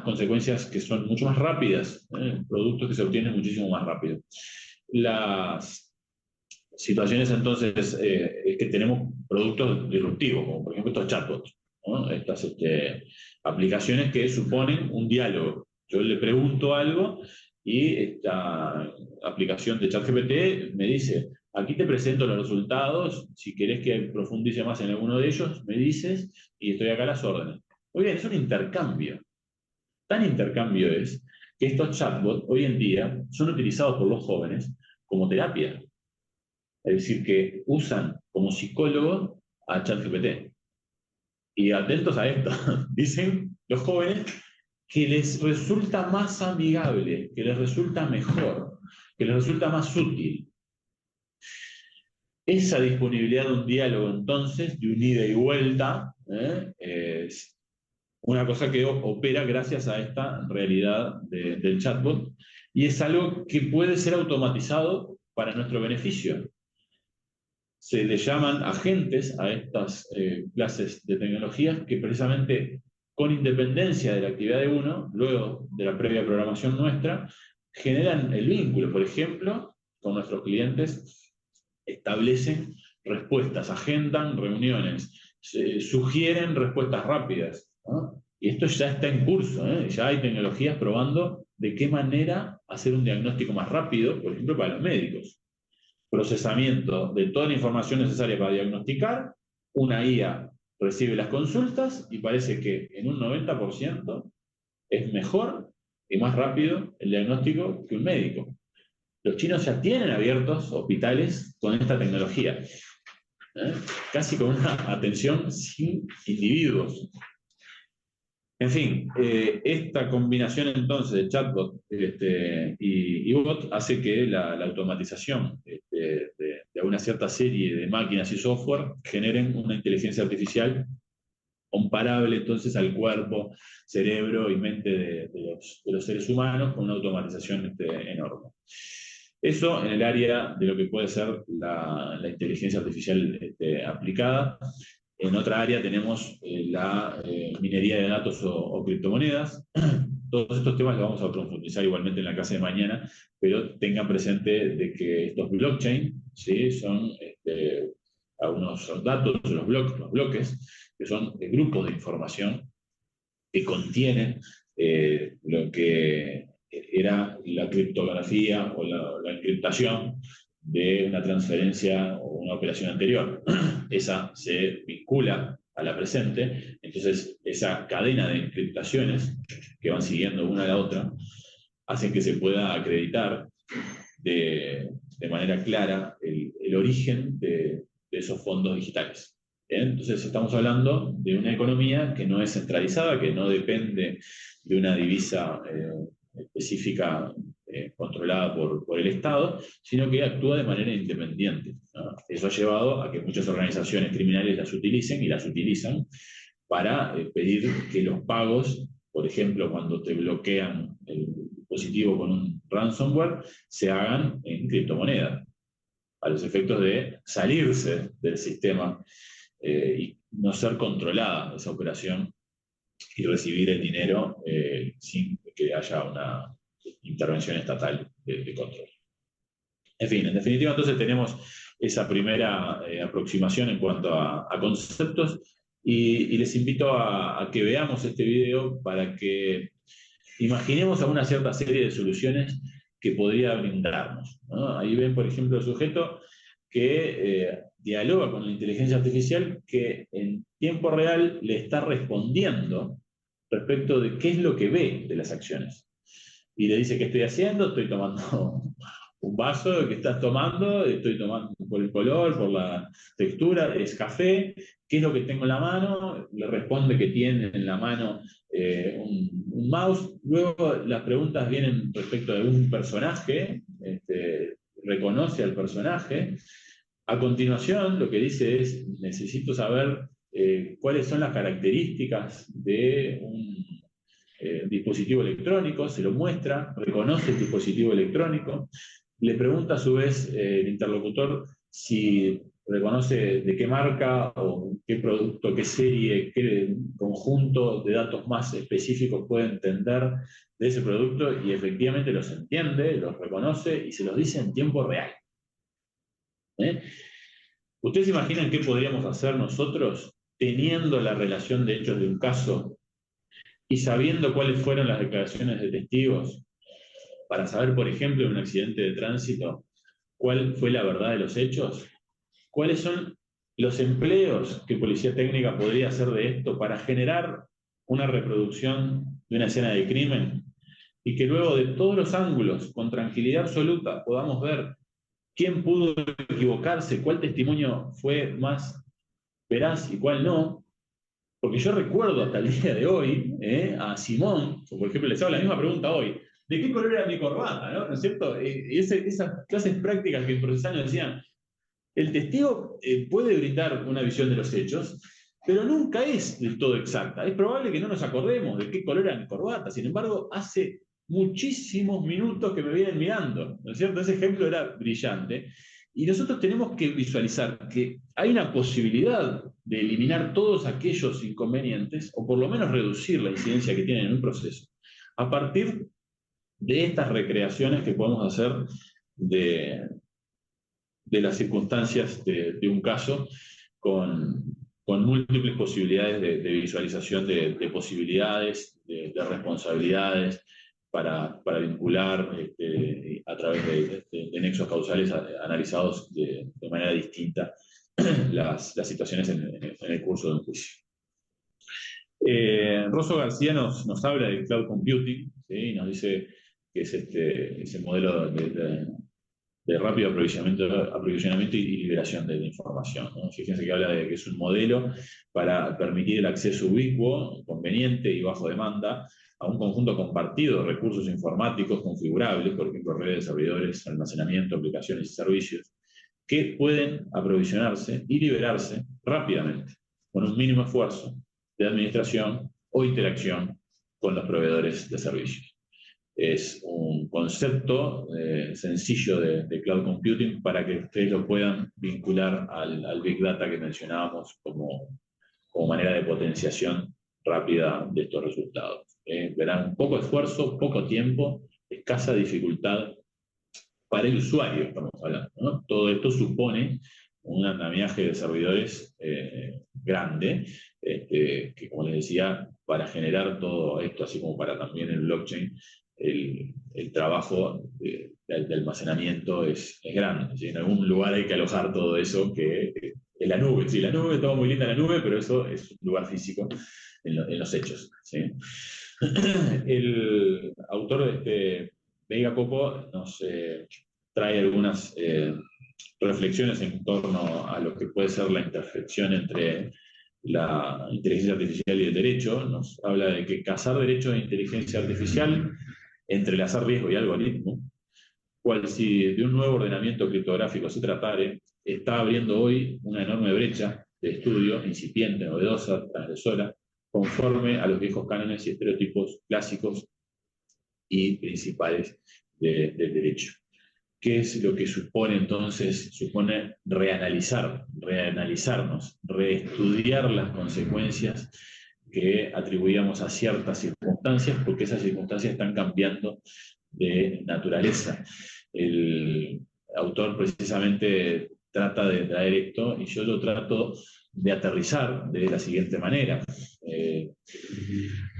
consecuencias que son mucho más rápidas, productos que se obtienen muchísimo más rápido. Las situaciones entonces es que tenemos productos disruptivos, como por ejemplo estos chatbots, ¿no? Estas aplicaciones que suponen un diálogo. Yo le pregunto algo y esta aplicación de ChatGPT me dice, aquí te presento los resultados, si querés que profundice más en alguno de ellos, me dices, y estoy acá a las órdenes. Muy bien, es un intercambio. Tan intercambio es que estos chatbots hoy en día son utilizados por los jóvenes como terapia. Es decir, que usan como psicólogo a ChatGPT. Y atentos a esto, dicen los jóvenes que les resulta más amigable, que les resulta mejor, que les resulta más útil. Esa disponibilidad de un diálogo, entonces, de un ida y vuelta, es una cosa que opera gracias a esta realidad del chatbot, y es algo que puede ser automatizado para nuestro beneficio. Se le llaman agentes a estas clases de tecnologías que precisamente con independencia de la actividad de uno, luego de la previa programación nuestra, generan el vínculo. Por ejemplo, con nuestros clientes establecen respuestas, agendan reuniones, sugieren respuestas rápidas, ¿no? Y esto ya está en curso, ya hay tecnologías probando de qué manera hacer un diagnóstico más rápido, por ejemplo, para los médicos. Procesamiento de toda la información necesaria para diagnosticar, una IA recibe las consultas y parece que en un 90% es mejor y más rápido el diagnóstico que un médico. Los chinos ya tienen abiertos hospitales con esta tecnología, casi con una atención sin individuos. En fin, esta combinación entonces de chatbot y bot hace que la automatización de una cierta serie de máquinas y software generen una inteligencia artificial comparable entonces al cuerpo, cerebro y mente de los seres humanos, con una automatización enorme. Eso en el área de lo que puede ser la inteligencia artificial aplicada. En otra área tenemos la minería de datos o criptomonedas. Todos estos temas los vamos a profundizar igualmente en la clase de mañana, pero tengan presente de que estos blockchain, ¿sí?, son algunos datos, los bloques, que son grupos de información que contienen lo que era la criptografía o la encriptación de una transferencia o una operación anterior. Esa se vincula a la presente, entonces esa cadena de encriptaciones que van siguiendo una a la otra hacen que se pueda acreditar de manera clara el origen de esos fondos digitales. Entonces estamos hablando de una economía que no es centralizada, que no depende de una divisa específica controlada por el Estado, sino que actúa de manera independiente, ¿no? Eso ha llevado a que muchas organizaciones criminales las utilicen y las utilizan para pedir que los pagos, por ejemplo, cuando te bloquean el dispositivo con un ransomware, se hagan en criptomonedas, a los efectos de salirse del sistema y no ser controlada esa operación y recibir el dinero sin que haya una intervención estatal de control. En fin, en definitiva, entonces tenemos esa primera aproximación en cuanto a conceptos y les invito a que veamos este video para que imaginemos alguna cierta serie de soluciones que podría brindarnos, ¿no? Ahí ven, por ejemplo, el sujeto que dialoga con la inteligencia artificial que en tiempo real le está respondiendo respecto de qué es lo que ve de las acciones. Y le dice, ¿qué estoy haciendo? Estoy tomando un vaso que estás tomando, estoy tomando por el color, por la textura, es café. ¿Qué es lo que tengo en la mano? Le responde que tiene en la mano un mouse. Luego las preguntas vienen respecto de un personaje, reconoce al personaje. A continuación, lo que dice es, necesito saber cuáles son las características de dispositivo electrónico, se lo muestra, reconoce el dispositivo electrónico, le pregunta a su vez el interlocutor si reconoce de qué marca o qué producto, qué serie, qué conjunto de datos más específicos puede entender de ese producto, y efectivamente los entiende, los reconoce y se los dice en tiempo real. ¿Ustedes se imaginan qué podríamos hacer nosotros teniendo la relación de hechos de un caso y sabiendo cuáles fueron las declaraciones de testigos para saber, por ejemplo, en un accidente de tránsito, cuál fue la verdad de los hechos? ¿Cuáles son los empleos que Policía Técnica podría hacer de esto para generar una reproducción de una escena de crimen? Y que luego de todos los ángulos, con tranquilidad absoluta, podamos ver quién pudo equivocarse, cuál testimonio fue más veraz y cuál no. Porque yo recuerdo hasta el día de hoy a Simón, por ejemplo, les hago la misma pregunta hoy: ¿de qué color era mi corbata? ¿No es cierto? Esas clases prácticas que el procesal nos decían, el testigo puede brindar una visión de los hechos, pero nunca es del todo exacta. Es probable que no nos acordemos de qué color era mi corbata. Sin embargo, hace muchísimos minutos que me vienen mirando, ¿no es cierto? Ese ejemplo era brillante. Y nosotros tenemos que visualizar que hay una posibilidad de eliminar todos aquellos inconvenientes, o por lo menos reducir la incidencia que tienen en un proceso, a partir de estas recreaciones que podemos hacer de las circunstancias de un caso, con múltiples posibilidades de visualización de posibilidades, de responsabilidades, para vincular a través de nexos causales analizados de manera distinta las situaciones en el curso de un juicio. Rosso García nos habla del cloud computing, ¿sí? Y nos dice que es ese modelo de rápido aprovisionamiento y liberación de información, ¿no? Fíjense que habla de que es un modelo para permitir el acceso ubicuo, conveniente y bajo demanda a un conjunto compartido de recursos informáticos configurables, por ejemplo, redes de servidores, almacenamiento, aplicaciones y servicios, que pueden aprovisionarse y liberarse rápidamente, con un mínimo esfuerzo de administración o interacción con los proveedores de servicios. Es un concepto sencillo de cloud computing para que ustedes lo puedan vincular al Big Data que mencionábamos como manera de potenciación rápida de estos resultados. Verán, poco esfuerzo, poco tiempo, escasa dificultad para el usuario, estamos hablando, ¿no? Todo esto supone un andamiaje de servidores grande, que, como les decía, para generar todo esto, así como para también el blockchain, el trabajo de almacenamiento es grande. ¿Sí? En algún lugar hay que alojar todo eso, que es la nube. Sí, la nube, todo muy linda la nube, pero eso es un lugar físico en los hechos. ¿Sí? El autor Veiga Copo nos trae algunas reflexiones en torno a lo que puede ser la intersección entre la inteligencia artificial y el derecho. Nos habla de que cazar derechos de inteligencia artificial, entrelazar riesgo y algoritmo, cual si de un nuevo ordenamiento criptográfico se tratare, está abriendo hoy una enorme brecha de estudio, incipiente, novedosa, transgresora, conforme a los viejos cánones y estereotipos clásicos y principales del derecho. ¿Qué es lo que supone entonces? Supone reanalizarnos, reestudiar las consecuencias que atribuíamos a ciertas circunstancias, porque esas circunstancias están cambiando de naturaleza. El autor precisamente trata de traer esto, y yo lo trato de aterrizar de la siguiente manera.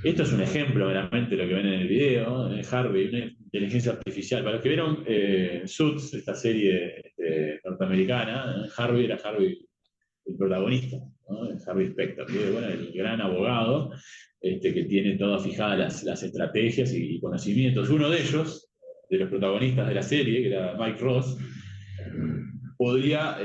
Esto es un ejemplo, meramente, lo que ven en el video, Harvey, una inteligencia artificial. Para los que vieron Suits, esta serie norteamericana, Harvey era Harvey el protagonista, ¿no? Harvey Specter, bueno, el gran abogado que tiene todas fijadas las estrategias y conocimientos. Uno de ellos, de los protagonistas de la serie, que era Mike Ross, podría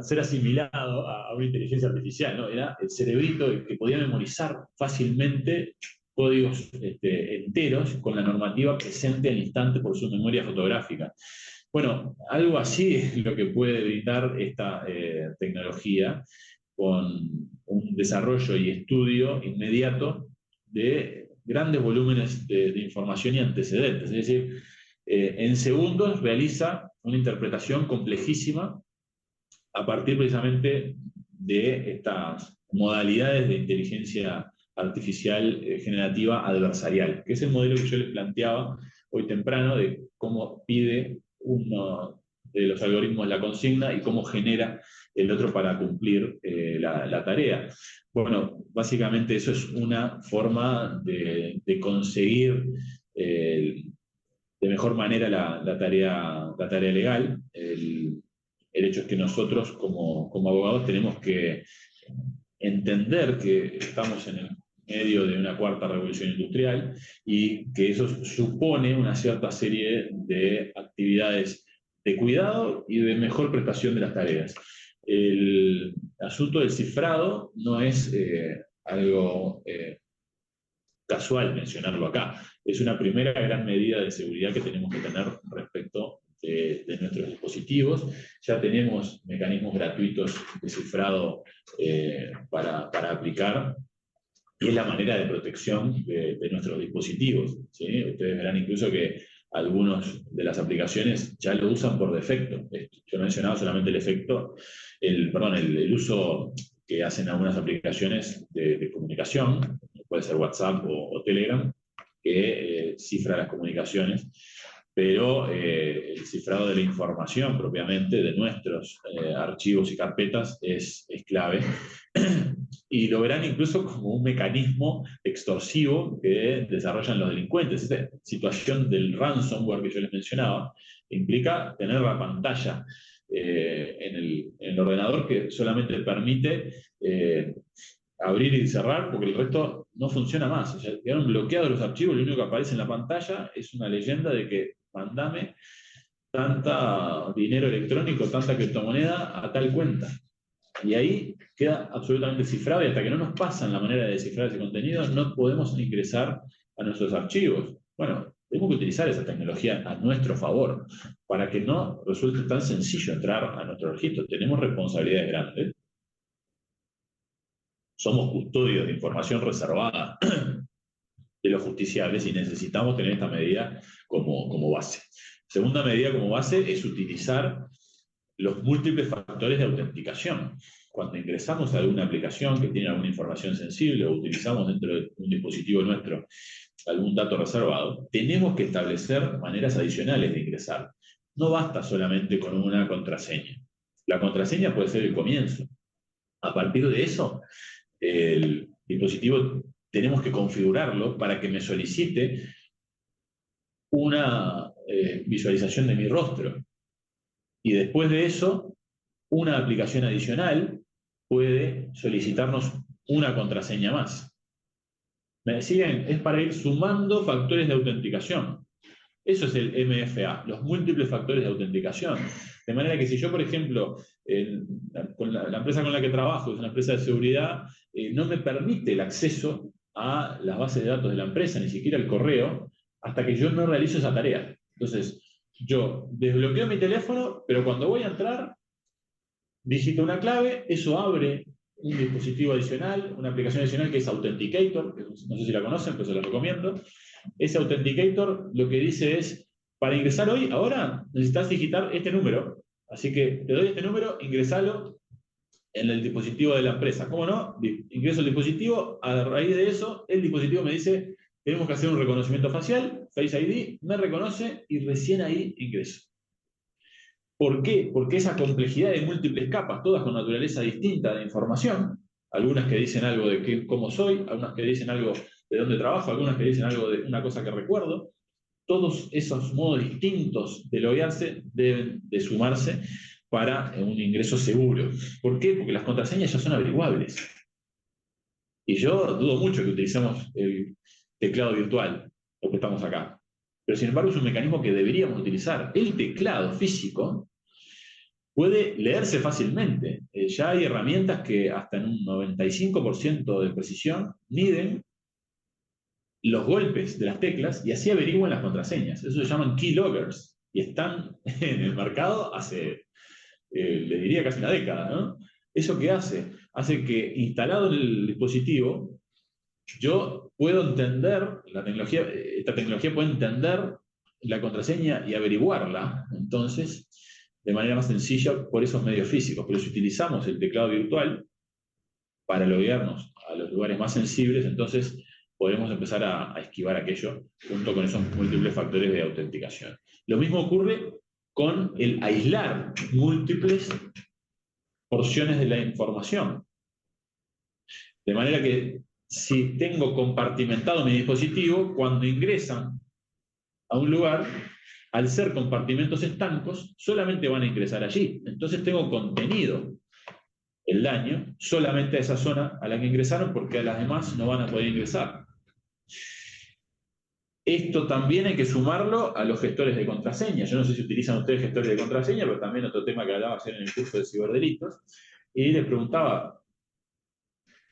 ser asimilado a una inteligencia artificial, ¿no? Era el cerebrito que podía memorizar fácilmente códigos enteros con la normativa presente al instante por su memoria fotográfica. Bueno, algo así es lo que puede brindar esta tecnología, con un desarrollo y estudio inmediato de grandes volúmenes de información y antecedentes. Es decir, en segundos realiza una interpretación complejísima a partir precisamente de estas modalidades de inteligencia artificial generativa adversarial, que es el modelo que yo les planteaba hoy temprano de cómo pide uno de los algoritmos la consigna y cómo genera el otro para cumplir la tarea. Bueno, básicamente eso es una forma de conseguir de mejor manera la tarea legal. El hecho es que nosotros como abogados tenemos que entender que estamos en el medio de una cuarta revolución industrial y que eso supone una cierta serie de actividades de cuidado y de mejor prestación de las tareas. El asunto del cifrado no es algo casual mencionarlo acá. Es una primera gran medida de seguridad que tenemos que tener respecto de nuestros dispositivos. Ya tenemos mecanismos gratuitos de cifrado para aplicar, y es la manera de protección de nuestros dispositivos, ¿sí? Ustedes verán incluso que algunas de las aplicaciones ya lo usan por defecto. Yo mencionaba solamente el uso que hacen algunas aplicaciones de comunicación, puede ser WhatsApp o Telegram, que cifra las comunicaciones, pero el cifrado de la información propiamente, de nuestros archivos y carpetas, es clave. Y lo verán incluso como un mecanismo extorsivo que desarrollan los delincuentes. Esta situación del ransomware que yo les mencionaba implica tener la pantalla en el ordenador que solamente permite abrir y cerrar, porque el resto no funciona más. O sea, quedaron bloqueados los archivos, lo único que aparece en la pantalla es una leyenda de que mandame tanta dinero electrónico, tanta criptomoneda a tal cuenta. Y ahí queda absolutamente cifrado, y hasta que no nos pasan la manera de descifrar ese contenido, no podemos ingresar a nuestros archivos. Bueno, tenemos que utilizar esa tecnología a nuestro favor, para que no resulte tan sencillo entrar a nuestro registro. Tenemos responsabilidades grandes. Somos custodios de información reservada de los justiciables y necesitamos tener esta medida como base. Segunda medida como base es utilizar los múltiples factores de autenticación. Cuando ingresamos a alguna aplicación que tiene alguna información sensible o utilizamos dentro de un dispositivo nuestro algún dato reservado, tenemos que establecer maneras adicionales de ingresar. No basta solamente con una contraseña. La contraseña puede ser el comienzo. A partir de eso, el dispositivo tenemos que configurarlo para que me solicite una visualización de mi rostro. Y después de eso, una aplicación adicional puede solicitarnos una contraseña más. ¿Me siguen? Es para ir sumando factores de autenticación. Eso es el MFA, los múltiples factores de autenticación. De manera que si yo, por ejemplo, con la empresa con la que trabajo, es una empresa de seguridad, no me permite el acceso a las bases de datos de la empresa, ni siquiera el correo, hasta que yo no realizo esa tarea. Entonces, yo desbloqueo mi teléfono, pero cuando voy a entrar, digito una clave, eso abre un dispositivo adicional, una aplicación adicional que es Authenticator, que no sé si la conocen, pero se la recomiendo. Ese Authenticator lo que dice es, para ingresar hoy, ahora necesitas digitar este número, así que te doy este número, ingresalo en el dispositivo de la empresa. ¿Cómo no? Ingreso el dispositivo, a raíz de eso, el dispositivo me dice, tenemos que hacer un reconocimiento facial, Face ID, me reconoce y recién ahí ingreso. ¿Por qué? Porque esa complejidad de múltiples capas, todas con naturaleza distinta de información, algunas que dicen algo de cómo soy, algunas que dicen algo de dónde trabajo, algunas que dicen algo de una cosa que recuerdo, todos esos modos distintos de loguearse deben de sumarse para un ingreso seguro. ¿Por qué? Porque las contraseñas ya son averiguables. Y yo dudo mucho que utilicemos el teclado virtual, lo que estamos acá. Pero sin embargo es un mecanismo que deberíamos utilizar. El teclado físico puede leerse fácilmente. Ya hay herramientas que hasta en un 95% de precisión miden los golpes de las teclas y así averiguan las contraseñas. Eso se llaman keyloggers y están en el mercado hace, les diría, casi una década, ¿no? ¿Eso qué hace? Hace que instalado en el dispositivo yo puedo entender, esta tecnología puede entender la contraseña y averiguarla, entonces, de manera más sencilla por esos medios físicos. Pero si utilizamos el teclado virtual para loguearnos a los lugares más sensibles, entonces podemos empezar a esquivar aquello junto con esos múltiples factores de autenticación. Lo mismo ocurre con el aislar múltiples porciones de la información. De manera que si tengo compartimentado mi dispositivo, cuando ingresan a un lugar, al ser compartimentos estancos, solamente van a ingresar allí. Entonces tengo contenido el daño solamente a esa zona a la que ingresaron, porque a las demás no van a poder ingresar. Esto también hay que sumarlo a los gestores de contraseña. Yo no sé si utilizan ustedes gestores de contraseña, pero también otro tema que hablaba ayer en el curso de ciberdelitos. Y les preguntaba,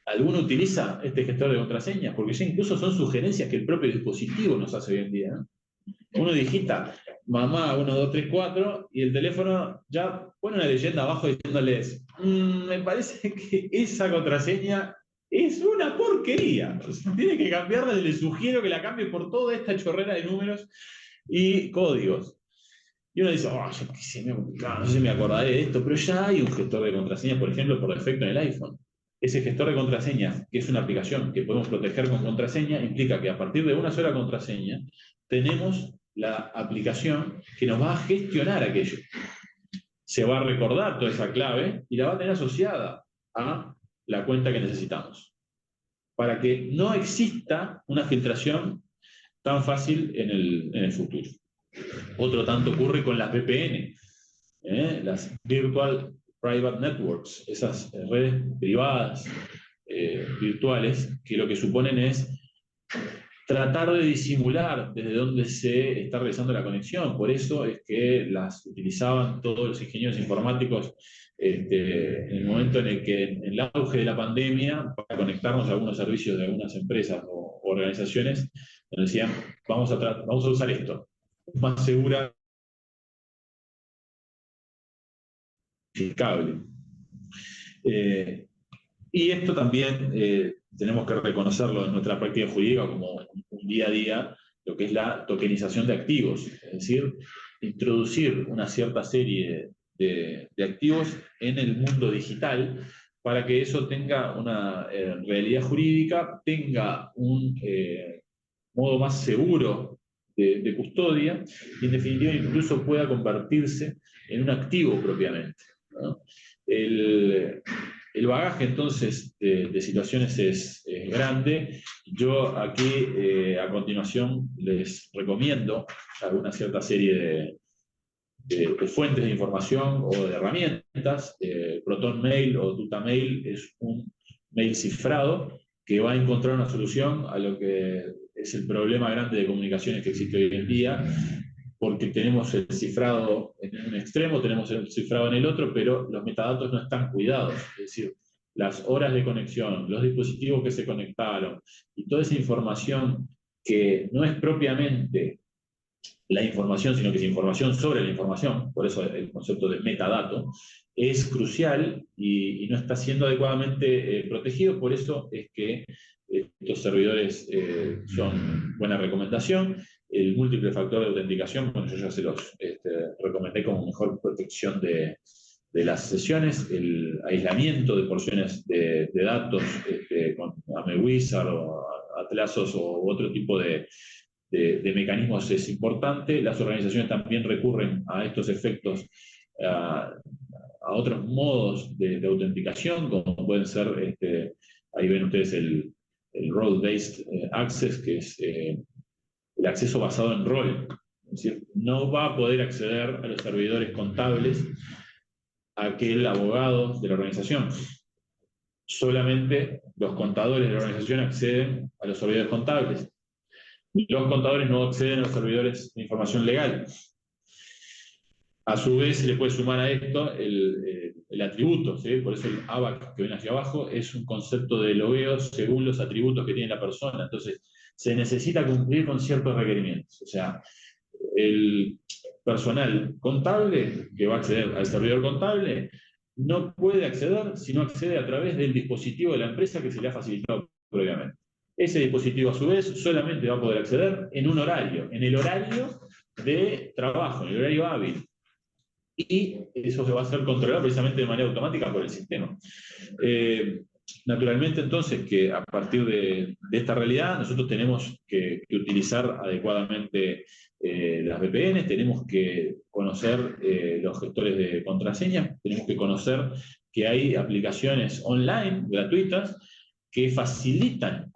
¿alguno utiliza este gestor de contraseñas? Porque ya incluso son sugerencias que el propio dispositivo nos hace hoy en día, ¿no? Uno digita mamá 1, 2, 3, 4 y el teléfono ya pone una leyenda abajo diciéndoles me parece que esa contraseña es una porquería. O sea, tiene que cambiarla, le sugiero que la cambie por toda esta chorrera de números y códigos. Y uno dice, oh, yo qué sé, no sé si me acordaré de esto, pero ya hay un gestor de contraseñas, por ejemplo, por defecto en el iPhone. Ese gestor de contraseñas, que es una aplicación que podemos proteger con contraseña, implica que a partir de una sola contraseña tenemos la aplicación que nos va a gestionar aquello. Se va a recordar toda esa clave y la va a tener asociada a la cuenta que necesitamos, para que no exista una filtración tan fácil en el futuro. Otro tanto ocurre con las VPN, las Virtual Private Networks, esas redes privadas virtuales, que lo que suponen es tratar de disimular desde dónde se está realizando la conexión. Por eso es que las utilizaban todos los ingenieros informáticos en el momento en el que, en el auge de la pandemia, para conectarnos a algunos servicios de algunas empresas o organizaciones, donde decían, vamos a usar esto, es más segura que el cable. Y esto también tenemos que reconocerlo en nuestra práctica jurídica como un día a día, lo que es la tokenización de activos, es decir, introducir una cierta serie de activos en el mundo digital para que eso tenga una realidad jurídica, tenga un modo más seguro de custodia y en definitiva incluso pueda convertirse en un activo propiamente, ¿no? El bagaje entonces de situaciones es grande. Yo aquí a continuación les recomiendo alguna cierta serie de fuentes de información o de herramientas. Proton Mail o Tutamail es un mail cifrado que va a encontrar una solución a lo que es el problema grande de comunicaciones que existe hoy en día, porque tenemos el cifrado en un extremo, tenemos el cifrado en el otro, pero los metadatos no están cuidados. Es decir, las horas de conexión, los dispositivos que se conectaron y toda esa información que no es propiamente la información, sino que es información sobre la información, por eso el concepto de metadato, es crucial y no está siendo adecuadamente protegido. Por eso es que estos servidores son buena recomendación. El múltiple factor de autenticación, bueno, yo ya se los recomendé como mejor protección de las sesiones, el aislamiento de porciones de datos con AmeWizard o Atlasos o otro tipo de mecanismos es importante. Las organizaciones también recurren a estos efectos, a otros modos de autenticación, como pueden ser, ahí ven ustedes el role-based access, que es el acceso basado en rol. Es decir, no va a poder acceder a los servidores contables aquel abogado de la organización. Solamente los contadores de la organización acceden a los servidores contables. Los contadores no acceden a los servidores de información legal. A su vez, se le puede sumar a esto el atributo, ¿sí? Por eso el ABAC que ven hacia abajo es un concepto de logueo según los atributos que tiene la persona. Entonces, se necesita cumplir con ciertos requerimientos. O sea, el personal contable que va a acceder al servidor contable no puede acceder si no accede a través del dispositivo de la empresa que se le ha facilitado previamente. Ese dispositivo, a su vez, solamente va a poder acceder en un horario, en el horario de trabajo, en el horario hábil. Y eso se va a hacer controlado precisamente de manera automática por el sistema. Naturalmente, entonces, que a partir de esta realidad, nosotros tenemos que utilizar adecuadamente las VPN, tenemos que conocer los gestores de contraseñas, tenemos que conocer que hay aplicaciones online gratuitas que facilitan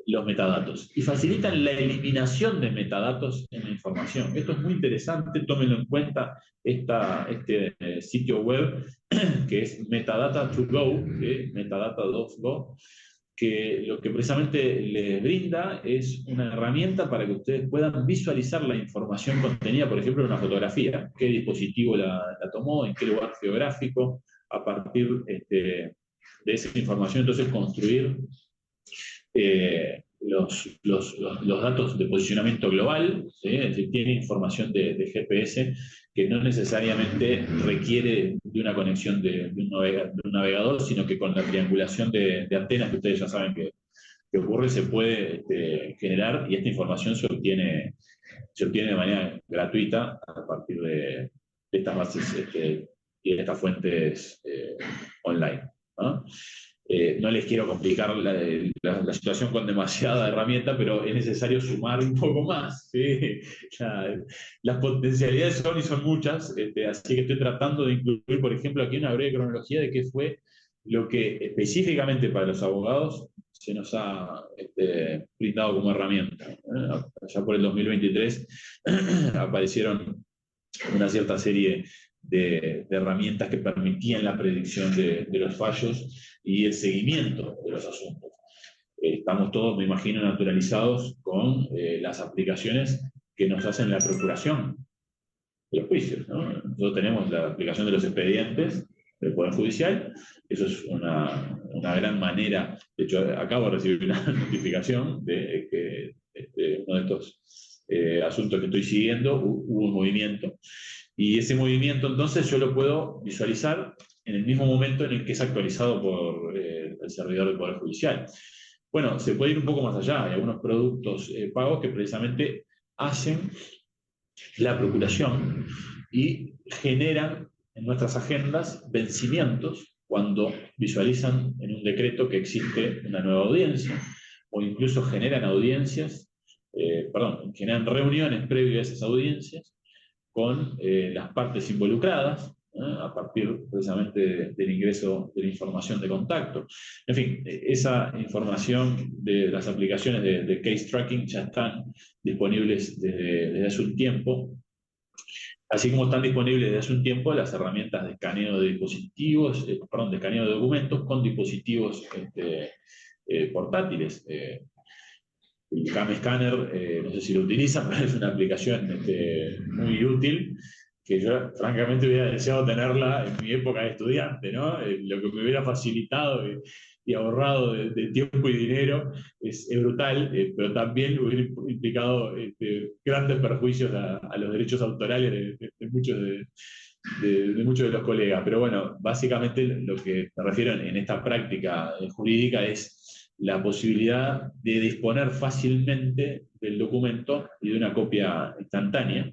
los metadatos y facilitan la eliminación de metadatos en la información. Esto es muy interesante, tómenlo en cuenta este sitio web que es Metadata2Go, Metadata2Go, que lo que precisamente les brinda es una herramienta para que ustedes puedan visualizar la información contenida, por ejemplo, en una fotografía, qué dispositivo la tomó, en qué lugar geográfico, a partir de esa información, entonces construir los datos de posicionamiento global, ¿sí? Es decir, tiene información de GPS que no necesariamente requiere de una conexión de un navegador, sino que con la triangulación de antenas, que ustedes ya saben que ocurre, se puede generar, y esta información se obtiene de manera gratuita a partir de estas bases y de estas fuentes online, ¿no? No les quiero complicar la situación con demasiada herramienta, pero es necesario sumar un poco más, ¿sí? Las potencialidades son y son muchas, así que estoy tratando de incluir, por ejemplo, aquí una breve cronología de qué fue lo que específicamente para los abogados se nos ha brindado como herramienta. Ya por el 2023 aparecieron una cierta serie de herramientas que permitían la predicción de los fallos y el seguimiento de los asuntos. Estamos todos, me imagino, naturalizados con las aplicaciones que nos hacen la procuración de los juicios, ¿no? Nosotros tenemos la aplicación de los expedientes del Poder Judicial. Eso es una gran manera. De hecho, acabo de recibir una notificación de que uno de estos asuntos que estoy siguiendo hubo un movimiento. Y ese movimiento, entonces, yo lo puedo visualizar en el mismo momento en el que es actualizado por el servidor del Poder Judicial. Bueno, se puede ir un poco más allá. Hay algunos productos pagos que precisamente hacen la procuración y generan en nuestras agendas vencimientos cuando visualizan en un decreto que existe una nueva audiencia, o incluso generan audiencias, generan reuniones previas a esas audiencias con las partes involucradas, a partir precisamente del ingreso de la información de contacto. En fin, esa información de las aplicaciones de case tracking ya están disponibles desde hace un tiempo, así como están disponibles desde hace un tiempo las herramientas de escaneo de dispositivos, de escaneo de documentos con dispositivos portátiles. El Cam Scanner, no sé si lo utilizan, pero es una aplicación muy útil, que yo francamente hubiera deseado tenerla en mi época de estudiante, ¿no? Lo que me hubiera facilitado y ahorrado de tiempo y dinero es brutal, pero también hubiera implicado grandes perjuicios a los derechos autorales de muchos de los colegas. Pero bueno, básicamente lo que me refiero en esta práctica jurídica es la posibilidad de disponer fácilmente del documento y de una copia instantánea.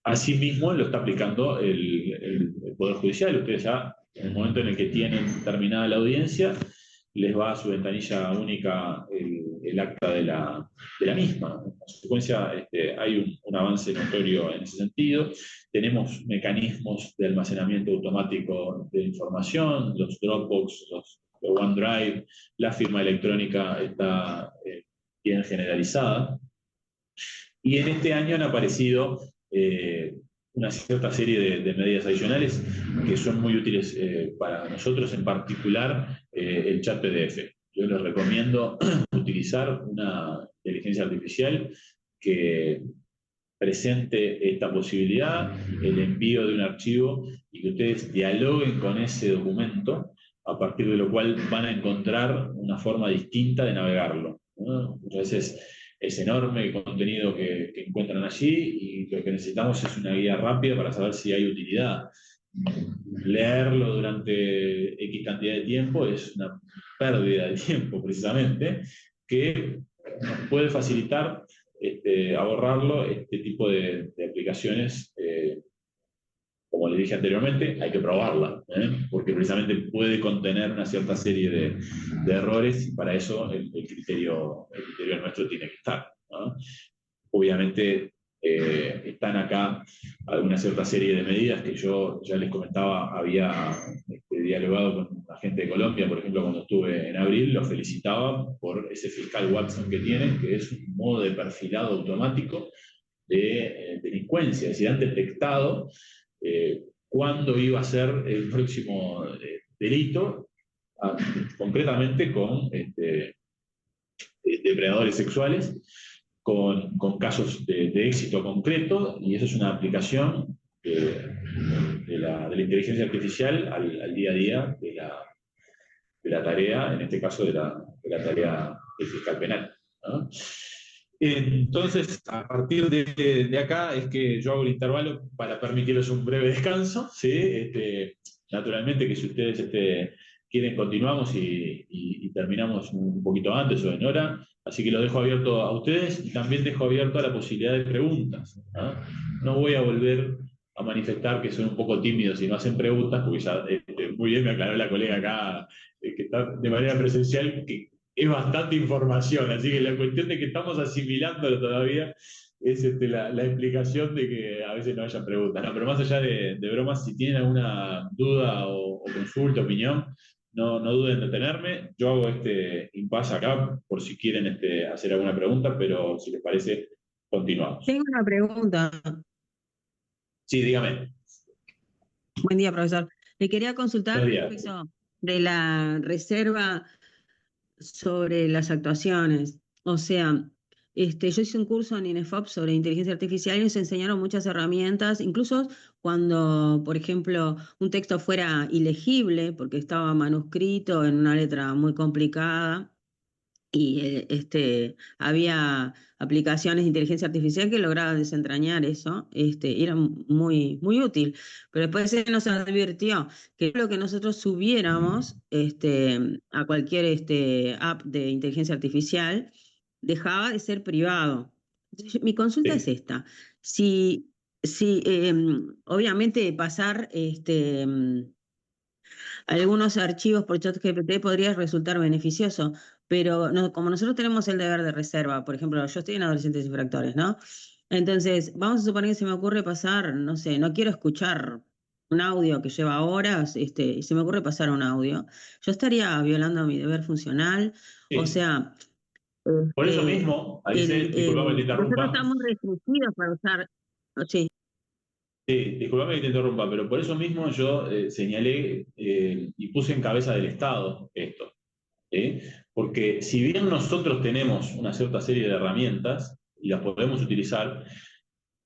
Asimismo, lo está aplicando el Poder Judicial. Ustedes ya, en el momento en el que tienen terminada la audiencia, les va a su ventanilla única el acta de la misma. En consecuencia, hay un avance notorio en ese sentido. Tenemos mecanismos de almacenamiento automático de información, los Dropbox, los OneDrive, la firma electrónica está bien generalizada. Y en este año han aparecido una cierta serie de medidas adicionales que son muy útiles para nosotros, en particular el chat PDF. Yo les recomiendo utilizar una inteligencia artificial que presente esta posibilidad, el envío de un archivo, y que ustedes dialoguen con ese documento, a partir de lo cual van a encontrar una forma distinta de navegarlo, ¿no? Entonces, es enorme el contenido que encuentran allí, y lo que necesitamos es una guía rápida para saber si hay utilidad. Leerlo durante X cantidad de tiempo es una pérdida de tiempo precisamente, que nos puede facilitar ahorrarlo este tipo de aplicaciones. Como les dije anteriormente, hay que probarla, porque precisamente puede contener una cierta serie de errores y para eso el criterio nuestro tiene que estar, ¿no? Obviamente están acá alguna cierta serie de medidas que yo ya les comentaba, había dialogado con la gente de Colombia, por ejemplo, cuando estuve en abril, los felicitaba por ese fiscal Watson que tienen, que es un modo de perfilado automático de delincuencia, es decir, han detectado cuándo iba a ser el próximo delito, concretamente con depredadores sexuales, con casos de éxito concreto, y eso es una aplicación de la inteligencia artificial al día a día de la tarea, en este caso de la tarea del fiscal penal, ¿no? Entonces, a partir de acá es que yo hago el intervalo para permitirles un breve descanso, ¿sí? Naturalmente que si ustedes quieren continuamos y terminamos un poquito antes o en hora, así que lo dejo abierto a ustedes y también dejo abierto a la posibilidad de preguntas, ¿no? No voy a volver a manifestar que son un poco tímidos y no hacen preguntas, porque ya muy bien me aclaró la colega acá, que está de manera presencial, que es bastante información, así que la cuestión de que estamos asimilándolo todavía es la explicación de que a veces no haya preguntas. No, pero más allá de bromas, si tienen alguna duda o consulta, opinión, no duden en detenerme. Yo hago este impasse acá por si quieren hacer alguna pregunta, pero si les parece, continuamos. Tengo una pregunta. Sí, dígame. Buen día, profesor. Le quería consultar Buenos días. respecto de la reserva sobre las actuaciones. O sea, yo hice un curso en INEFOP sobre inteligencia artificial y nos enseñaron muchas herramientas, incluso cuando, por ejemplo, un texto fuera ilegible porque estaba manuscrito en una letra muy complicada. Y había aplicaciones de inteligencia artificial que lograban desentrañar eso, era muy, muy útil. Pero después se nos advirtió que lo que nosotros subiéramos a cualquier app de inteligencia artificial dejaba de ser privado. Entonces, mi consulta es Sí. esta. Si obviamente pasar algunos archivos por ChatGPT podría resultar beneficioso, pero como nosotros tenemos el deber de reserva, por ejemplo, yo estoy en adolescentes infractores, ¿no? Entonces, vamos a suponer que se me ocurre pasar, no sé, no quiero escuchar un audio que lleva horas, y se me ocurre pasar un audio. Yo estaría violando mi deber funcional, o Sí. sea, Por eso mismo, Alice, disculpame que te nosotros interrumpa. estamos restringidos para usar, sí. Sí, disculpame que te interrumpa, pero por eso mismo yo señalé y puse en cabeza del Estado esto. ¿Sí? Porque si bien nosotros tenemos una cierta serie de herramientas y las podemos utilizar,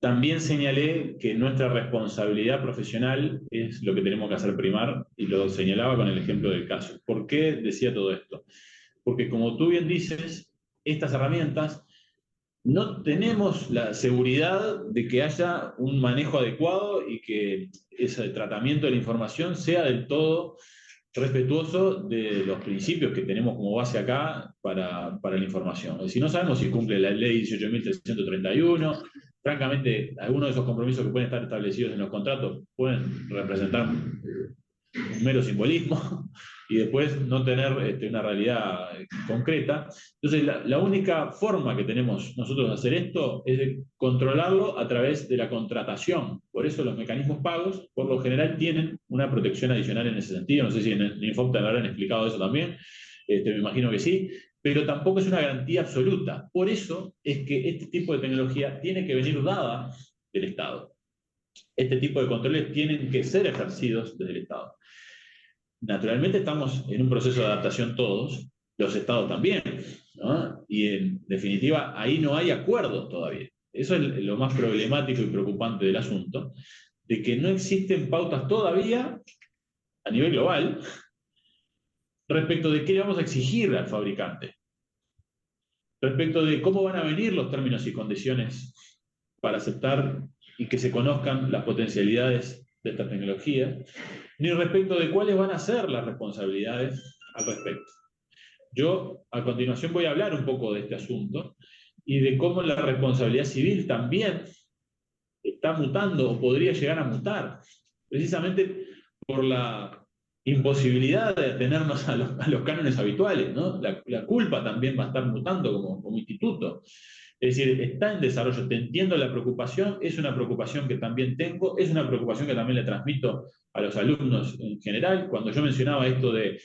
también señalé que nuestra responsabilidad profesional es lo que tenemos que hacer primar y lo señalaba con el ejemplo del caso. ¿Por qué decía todo esto? Porque como tú bien dices, estas herramientas no tenemos la seguridad de que haya un manejo adecuado y que ese tratamiento de la información sea del todo respetuoso de los principios que tenemos como base acá para la información. Si no sabemos si cumple la ley 18.331, francamente, algunos de esos compromisos que pueden estar establecidos en los contratos pueden representar un mero simbolismo y después no tener una realidad concreta. Entonces, la única forma que tenemos nosotros de hacer esto es de controlarlo a través de la contratación. Por eso los mecanismos pagos, por lo general, tienen una protección adicional en ese sentido. No sé si en Infop te habrán explicado eso también, me imagino que sí, pero tampoco es una garantía absoluta. Por eso es que este tipo de tecnología tiene que venir dada del Estado. Este tipo de controles tienen que ser ejercidos desde el Estado. Naturalmente estamos en un proceso de adaptación todos, los estados también, ¿no? Y en definitiva ahí no hay acuerdos todavía. Eso es lo más problemático y preocupante del asunto, de que no existen pautas todavía a nivel global respecto de qué le vamos a exigir al fabricante, respecto de cómo van a venir los términos y condiciones para aceptar y que se conozcan las potencialidades de esta tecnología, ni respecto de cuáles van a ser las responsabilidades al respecto. Yo a continuación voy a hablar un poco de este asunto y de cómo la responsabilidad civil también está mutando o podría llegar a mutar, precisamente por la imposibilidad de atenernos a los cánones habituales, ¿no? La culpa también va a estar mutando como instituto. Es decir, está en desarrollo, te entiendo la preocupación, es una preocupación que también tengo, es una preocupación que también le transmito a los alumnos en general. Cuando yo mencionaba esto de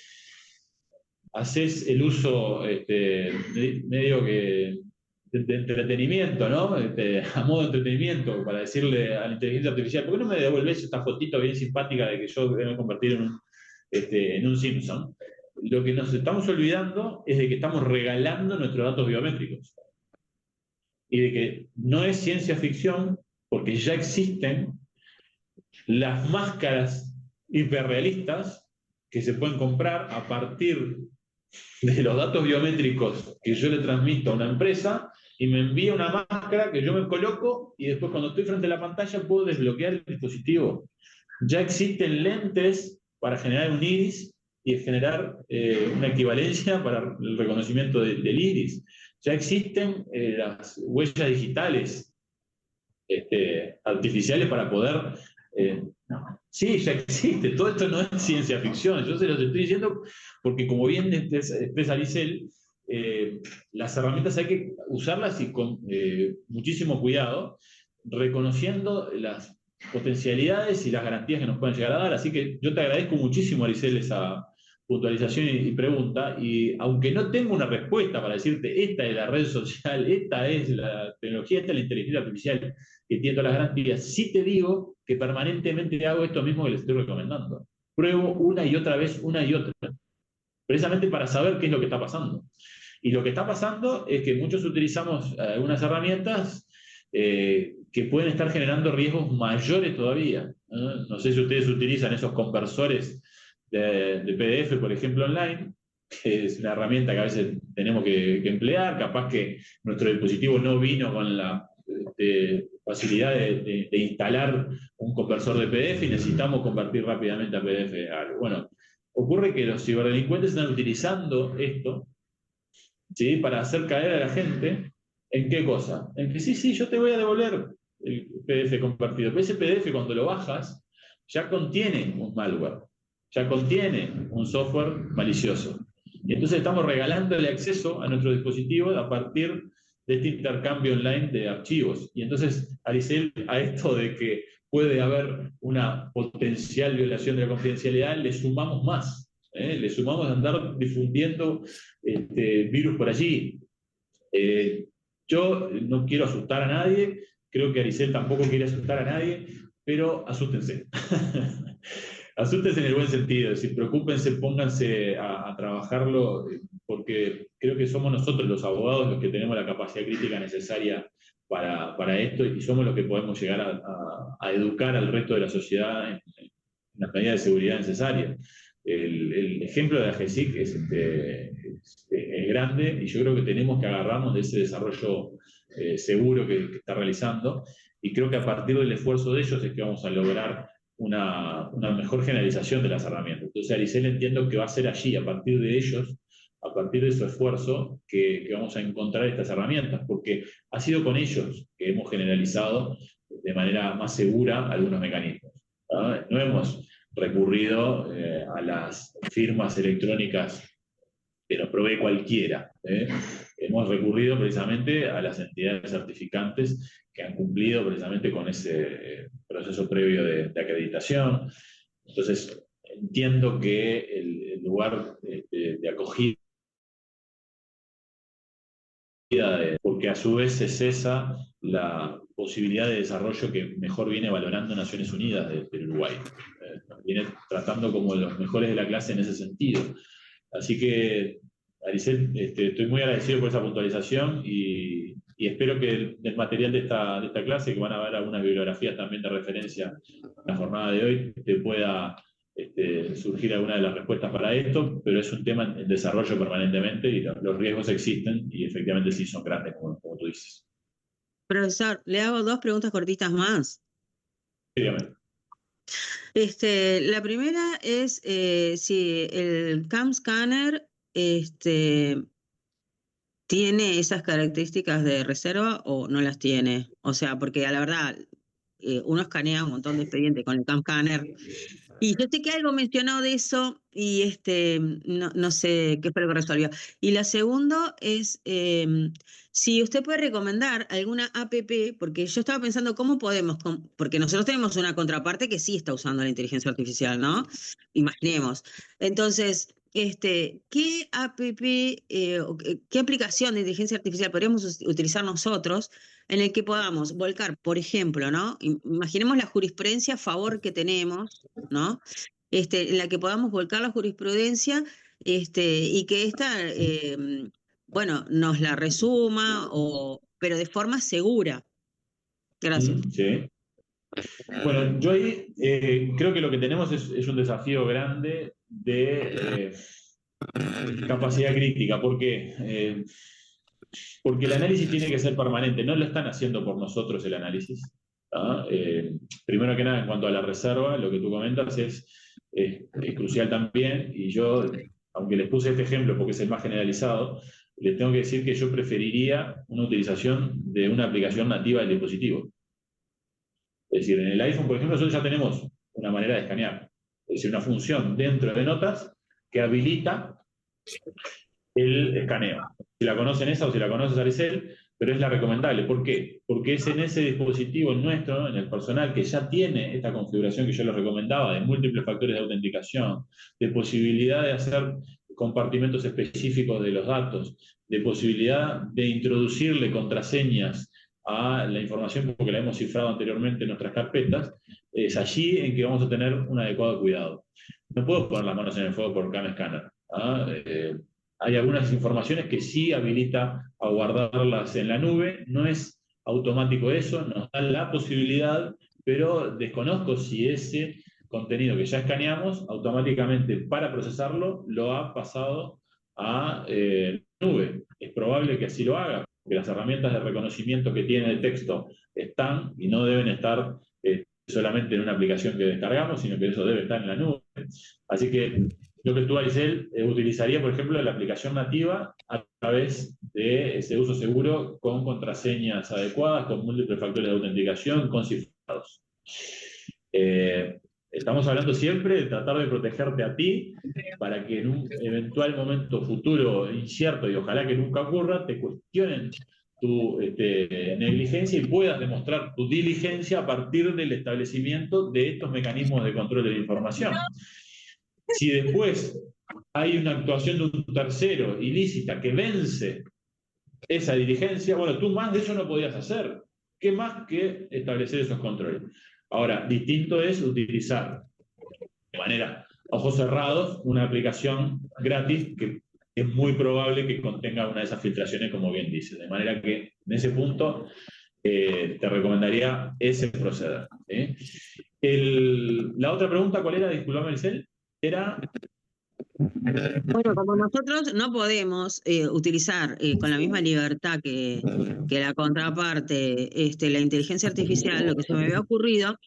haces el uso medio que de entretenimiento, ¿no? A modo de entretenimiento, para decirle a la inteligencia artificial, ¿por qué no me devolvés esta fotito bien simpática de que yo me he convertido en un Simpson? Lo que nos estamos olvidando es de que estamos regalando nuestros datos biométricos y de que no es ciencia ficción porque ya existen las máscaras hiperrealistas que se pueden comprar a partir de los datos biométricos que yo le transmito a una empresa y me envía una máscara que yo me coloco y después cuando estoy frente a la pantalla puedo desbloquear el dispositivo. Ya existen lentes para generar un iris y generar una equivalencia para el reconocimiento del iris. Ya existen las huellas digitales artificiales para poder... sí, ya existe. Todo esto no es ciencia ficción. Yo se los estoy diciendo porque, como bien expresa Arisel, las herramientas hay que usarlas y con muchísimo cuidado, reconociendo las potencialidades y las garantías que nos pueden llegar a dar. Así que yo te agradezco muchísimo, Arisel, esa puntualización y pregunta, y aunque no tengo una respuesta para decirte esta es la red social, esta es la tecnología, esta es la inteligencia artificial que tiene todas las garantías, sí te digo que permanentemente hago esto mismo que les estoy recomendando. Pruebo una y otra vez, una y otra, precisamente para saber qué es lo que está pasando. Y lo que está pasando es que muchos utilizamos algunas herramientas que pueden estar generando riesgos mayores todavía. No sé si ustedes utilizan esos conversores de PDF, por ejemplo, online, que es una herramienta que a veces tenemos que emplear, capaz que nuestro dispositivo no vino con la facilidad de instalar un conversor de PDF y necesitamos convertir rápidamente a PDF algo. Bueno, ocurre que los ciberdelincuentes están utilizando esto, ¿sí?, para hacer caer a la gente. ¿En qué cosa? En que sí, yo te voy a devolver el PDF compartido. Pero ese PDF cuando lo bajas ya contiene un malware, ya contiene un software malicioso. Y entonces estamos regalándole acceso a nuestro dispositivo a partir de este intercambio online de archivos. Y entonces, Arisel, a esto de que puede haber una potencial violación de la confidencialidad, le sumamos más. Le sumamos a andar difundiendo virus por allí. Yo no quiero asustar a nadie, creo que Arisel tampoco quiere asustar a nadie, pero asústense. Asústense en el buen sentido, es decir, preocúpense, pónganse a trabajarlo, porque creo que somos nosotros los abogados los que tenemos la capacidad crítica necesaria para esto y somos los que podemos llegar a educar al resto de la sociedad en las medidas de seguridad necesarias. El ejemplo de AGESIC es grande y yo creo que tenemos que agarrarnos de ese desarrollo seguro que está realizando y creo que a partir del esfuerzo de ellos es que vamos a lograr una mejor generalización de las herramientas. Entonces, Arisel, entiendo que va a ser allí, a partir de ellos, a partir de su esfuerzo, que vamos a encontrar estas herramientas, porque ha sido con ellos que hemos generalizado de manera más segura algunos mecanismos. No hemos recurrido a las firmas electrónicas que nos provee cualquiera. Hemos recurrido precisamente a las entidades certificantes que han cumplido precisamente con ese proceso previo de acreditación. Entonces, entiendo que el lugar de acogida, porque a su vez se cesa la posibilidad de desarrollo que mejor viene valorando Naciones Unidas del Uruguay. Viene tratando como los mejores de la clase en ese sentido. Así que, Arisel, estoy muy agradecido por esa puntualización y espero que del material de esta clase, que van a haber algunas bibliografías también de referencia en la jornada de hoy, te pueda surgir alguna de las respuestas para esto, pero es un tema en desarrollo permanentemente y los riesgos existen y efectivamente sí son grandes, como tú dices. Profesor, le hago 2 preguntas cortitas más. Dígame. La primera es si el CAM Scanner ¿tiene esas características de reserva o no las tiene? O sea, porque a la verdad, uno escanea un montón de expedientes con el CAM-Scanner. Y yo sé que algo mencionó de eso y no sé qué fue lo que resolvió. Y la segunda es si usted puede recomendar alguna APP, porque yo estaba pensando cómo podemos, porque nosotros tenemos una contraparte que sí está usando la inteligencia artificial, ¿no? Imaginemos. Entonces, ¿qué APP o qué aplicación de inteligencia artificial podríamos utilizar nosotros en el que podamos volcar, por ejemplo, ¿no? Imaginemos la jurisprudencia a favor que tenemos, ¿no? En la que podamos volcar la jurisprudencia, y que bueno, nos la resuma, pero de forma segura. Gracias. Sí. Bueno, yo ahí creo que lo que tenemos es un desafío grande de capacidad crítica. ¿Por qué? Porque el análisis tiene que ser permanente, no lo están haciendo por nosotros el análisis. ¿Ah? Primero que nada, en cuanto a la reserva, lo que tú comentas es crucial también, y yo, aunque les puse este ejemplo porque es el más generalizado, les tengo que decir que yo preferiría una utilización de una aplicación nativa del dispositivo. Es decir, en el iPhone, por ejemplo, nosotros ya tenemos una manera de escanear, es decir, una función dentro de Notas que habilita el escaneo. Si la conocen esa o si la conoces, Aricel, pero es la recomendable. ¿Por qué? Porque es en ese dispositivo nuestro, en el personal, que ya tiene esta configuración que yo les recomendaba, de múltiples factores de autenticación, de posibilidad de hacer compartimentos específicos de los datos, de posibilidad de introducirle contraseñas a la información porque la hemos cifrado anteriormente en nuestras carpetas, es allí en que vamos a tener un adecuado cuidado. No puedo poner las manos en el fuego por CAM-Scanner. Hay algunas informaciones que sí habilita a guardarlas en la nube, no es automático eso, nos da la posibilidad, pero desconozco si ese contenido que ya escaneamos, automáticamente para procesarlo, lo ha pasado a nube. Es probable que así lo haga, porque las herramientas de reconocimiento que tiene el texto están y no deben estar solamente en una aplicación que descargamos, sino que eso debe estar en la nube. Así que yo que tú, Aisel, utilizaría, por ejemplo, la aplicación nativa a través de ese uso seguro con contraseñas adecuadas, con múltiples factores de autenticación, con cifrados. Estamos hablando siempre de tratar de protegerte a ti para que en un eventual momento futuro incierto, y ojalá que nunca ocurra, te cuestionen tu negligencia y puedas demostrar tu diligencia a partir del establecimiento de estos mecanismos de control de la información. Si después hay una actuación de un tercero ilícita que vence esa diligencia, bueno, tú más de eso no podías hacer. ¿Qué más que establecer esos controles? Ahora, distinto es utilizar de manera ojos cerrados una aplicación gratis que es muy probable que contenga una de esas filtraciones, como bien dices. De manera que en ese punto te recomendaría ese proceder. La otra pregunta, ¿cuál era? Disculpame, Maricel. Era... Bueno, como nosotros no podemos utilizar con la misma libertad que la contraparte la inteligencia artificial, lo que se me había ocurrido,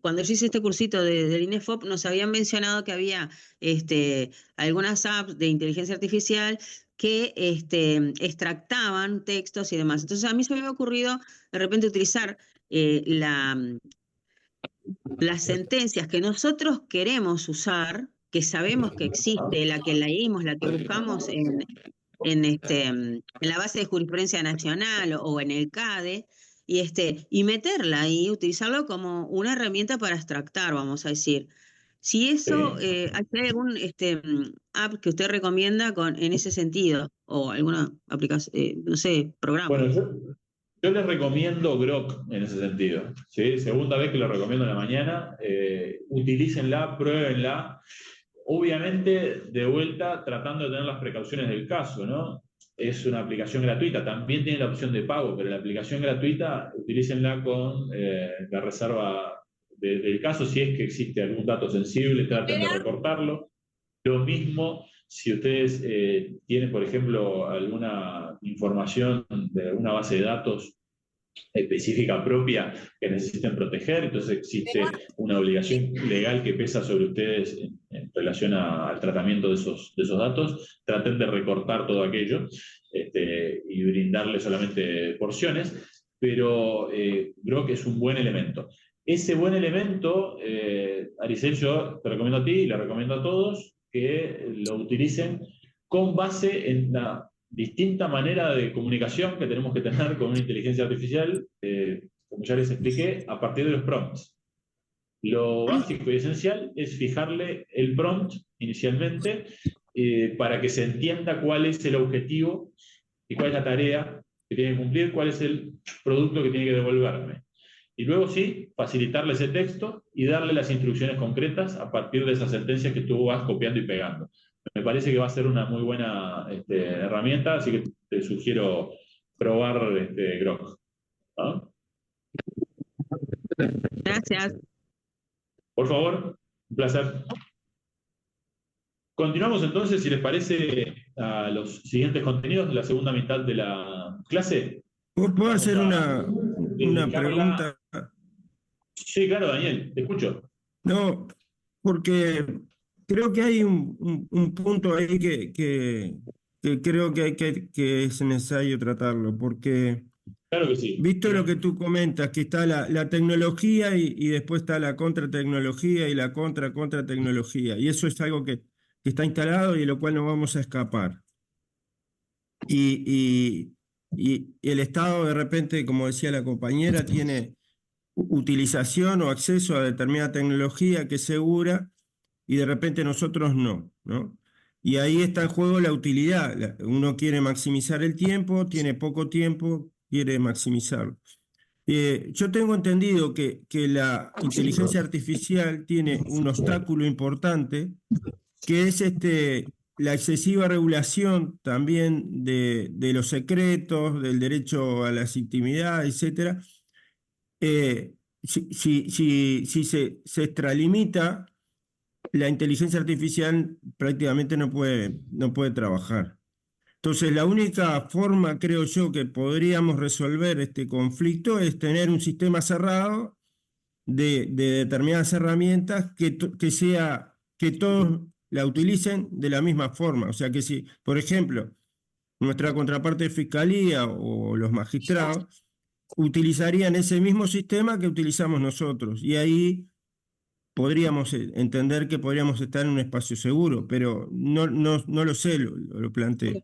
cuando yo hice este cursito del INEFOP, nos habían mencionado que había algunas apps de inteligencia artificial que extractaban textos y demás. Entonces a mí se me había ocurrido de repente utilizar las sentencias que nosotros queremos usar, que sabemos que existe, la que leímos, la que buscamos en la base de jurisprudencia nacional o en el CADE, y meterla ahí, utilizarlo como una herramienta para extractar, vamos a decir. Si eso, ¿hay algún app que usted recomienda en ese sentido? O alguna aplicación, no sé, programa. Bueno, yo les recomiendo Grok en ese sentido. ¿Sí? Segunda vez que lo recomiendo en la mañana. Utilícenla, pruébenla. Obviamente, de vuelta, tratando de tener las precauciones del caso, ¿no? Es una aplicación gratuita, también tiene la opción de pago, pero la aplicación gratuita, utilícenla con la reserva del caso. Si es que existe algún dato sensible, traten de recortarlo. Lo mismo si ustedes tienen, por ejemplo, alguna información de alguna base de datos específica propia que necesiten proteger, entonces existe una obligación legal que pesa sobre ustedes en en relación al tratamiento de esos datos, traten de recortar todo aquello y brindarle solamente porciones, pero creo que es un buen elemento. Ese buen elemento, Aricel, yo te recomiendo a ti y le recomiendo a todos que lo utilicen con base en la distinta manera de comunicación que tenemos que tener con una inteligencia artificial, como ya les expliqué, a partir de los prompts. Lo básico y esencial es fijarle el prompt inicialmente para que se entienda cuál es el objetivo y cuál es la tarea que tiene que cumplir, cuál es el producto que tiene que devolverme. Y luego sí, facilitarle ese texto y darle las instrucciones concretas a partir de esas sentencias que tú vas copiando y pegando. Me parece que va a ser una muy buena herramienta, así que te sugiero probar Grok. ¿No? Gracias. Por favor, un placer. Continuamos entonces, si les parece, a los siguientes contenidos, la segunda mitad de la clase. ¿Puedo hacer una dedicarla- pregunta? Sí, claro, Daniel, te escucho. No, porque creo que hay un punto ahí que creo que es necesario tratarlo, porque Claro que sí. visto lo que tú comentas, que está la tecnología y después está la contratecnología y la contratecnología, y eso es algo que está instalado y de lo cual no vamos a escapar. Y el Estado de repente, como decía la compañera, tiene utilización o acceso a determinada tecnología que es segura y de repente nosotros no, ¿no? Y ahí está en juego la utilidad. Uno quiere maximizar el tiempo, tiene poco tiempo, quiere maximizarlo. Yo tengo entendido que la inteligencia artificial tiene un obstáculo importante, que es la excesiva regulación también de los secretos, del derecho a la intimidad, etcétera. Si se extralimita, la inteligencia artificial prácticamente no puede trabajar. Entonces, la única forma, creo yo, que podríamos resolver este conflicto es tener un sistema cerrado de determinadas herramientas que todos la utilicen de la misma forma. O sea que si, por ejemplo, nuestra contraparte de fiscalía o los magistrados utilizarían ese mismo sistema que utilizamos nosotros, y ahí podríamos entender que podríamos estar en un espacio seguro, pero no lo sé, lo planteo.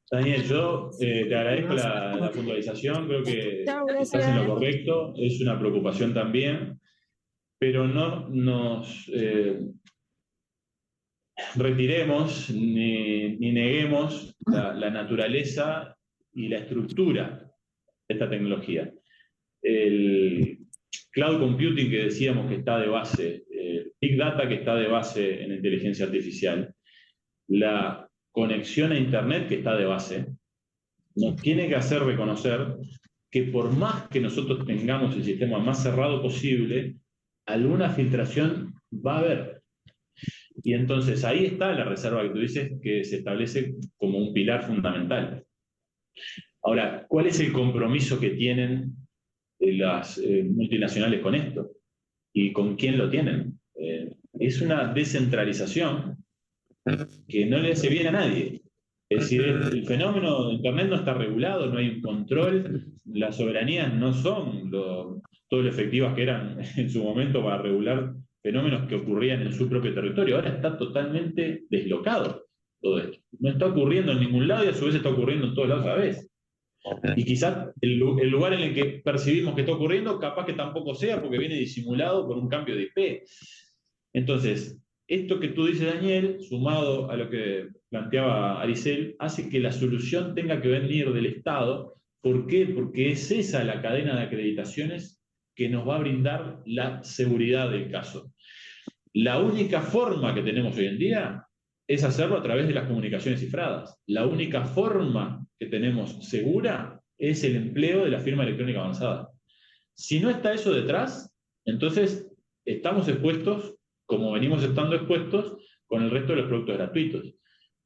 Daniel, yo te agradezco la puntualización, creo que Chao, estás en lo gracias. correcto, es una preocupación también, pero no nos retiremos ni neguemos la naturaleza y la estructura de esta tecnología. El cloud computing que decíamos que está de base, Big Data que está de base en la inteligencia artificial, la conexión a Internet que está de base, nos tiene que hacer reconocer que por más que nosotros tengamos el sistema más cerrado posible, alguna filtración va a haber. Y entonces ahí está la reserva que tú dices que se establece como un pilar fundamental. Ahora, ¿cuál es el compromiso que tienen las multinacionales con esto? ¿Y con quién lo tienen? Es una descentralización que no le hace bien a nadie. Es decir, el fenómeno de Internet no está regulado, no hay un control, las soberanías no son todo lo efectivas que eran en su momento para regular fenómenos que ocurrían en su propio territorio. Ahora está totalmente deslocado todo esto. No está ocurriendo en ningún lado y a su vez está ocurriendo en todos lados a la vez. Y quizás el lugar en el que percibimos que está ocurriendo, capaz que tampoco sea porque viene disimulado por un cambio de IP. Entonces, esto que tú dices, Daniel, sumado a lo que planteaba Aricel, hace que la solución tenga que venir del Estado. ¿Por qué? Porque es esa la cadena de acreditaciones que nos va a brindar la seguridad del caso. La única forma que tenemos hoy en día es hacerlo a través de las comunicaciones cifradas. La única forma que tenemos segura es el empleo de la firma electrónica avanzada. Si no está eso detrás, entonces estamos expuestos, como venimos estando expuestos, con el resto de los productos gratuitos.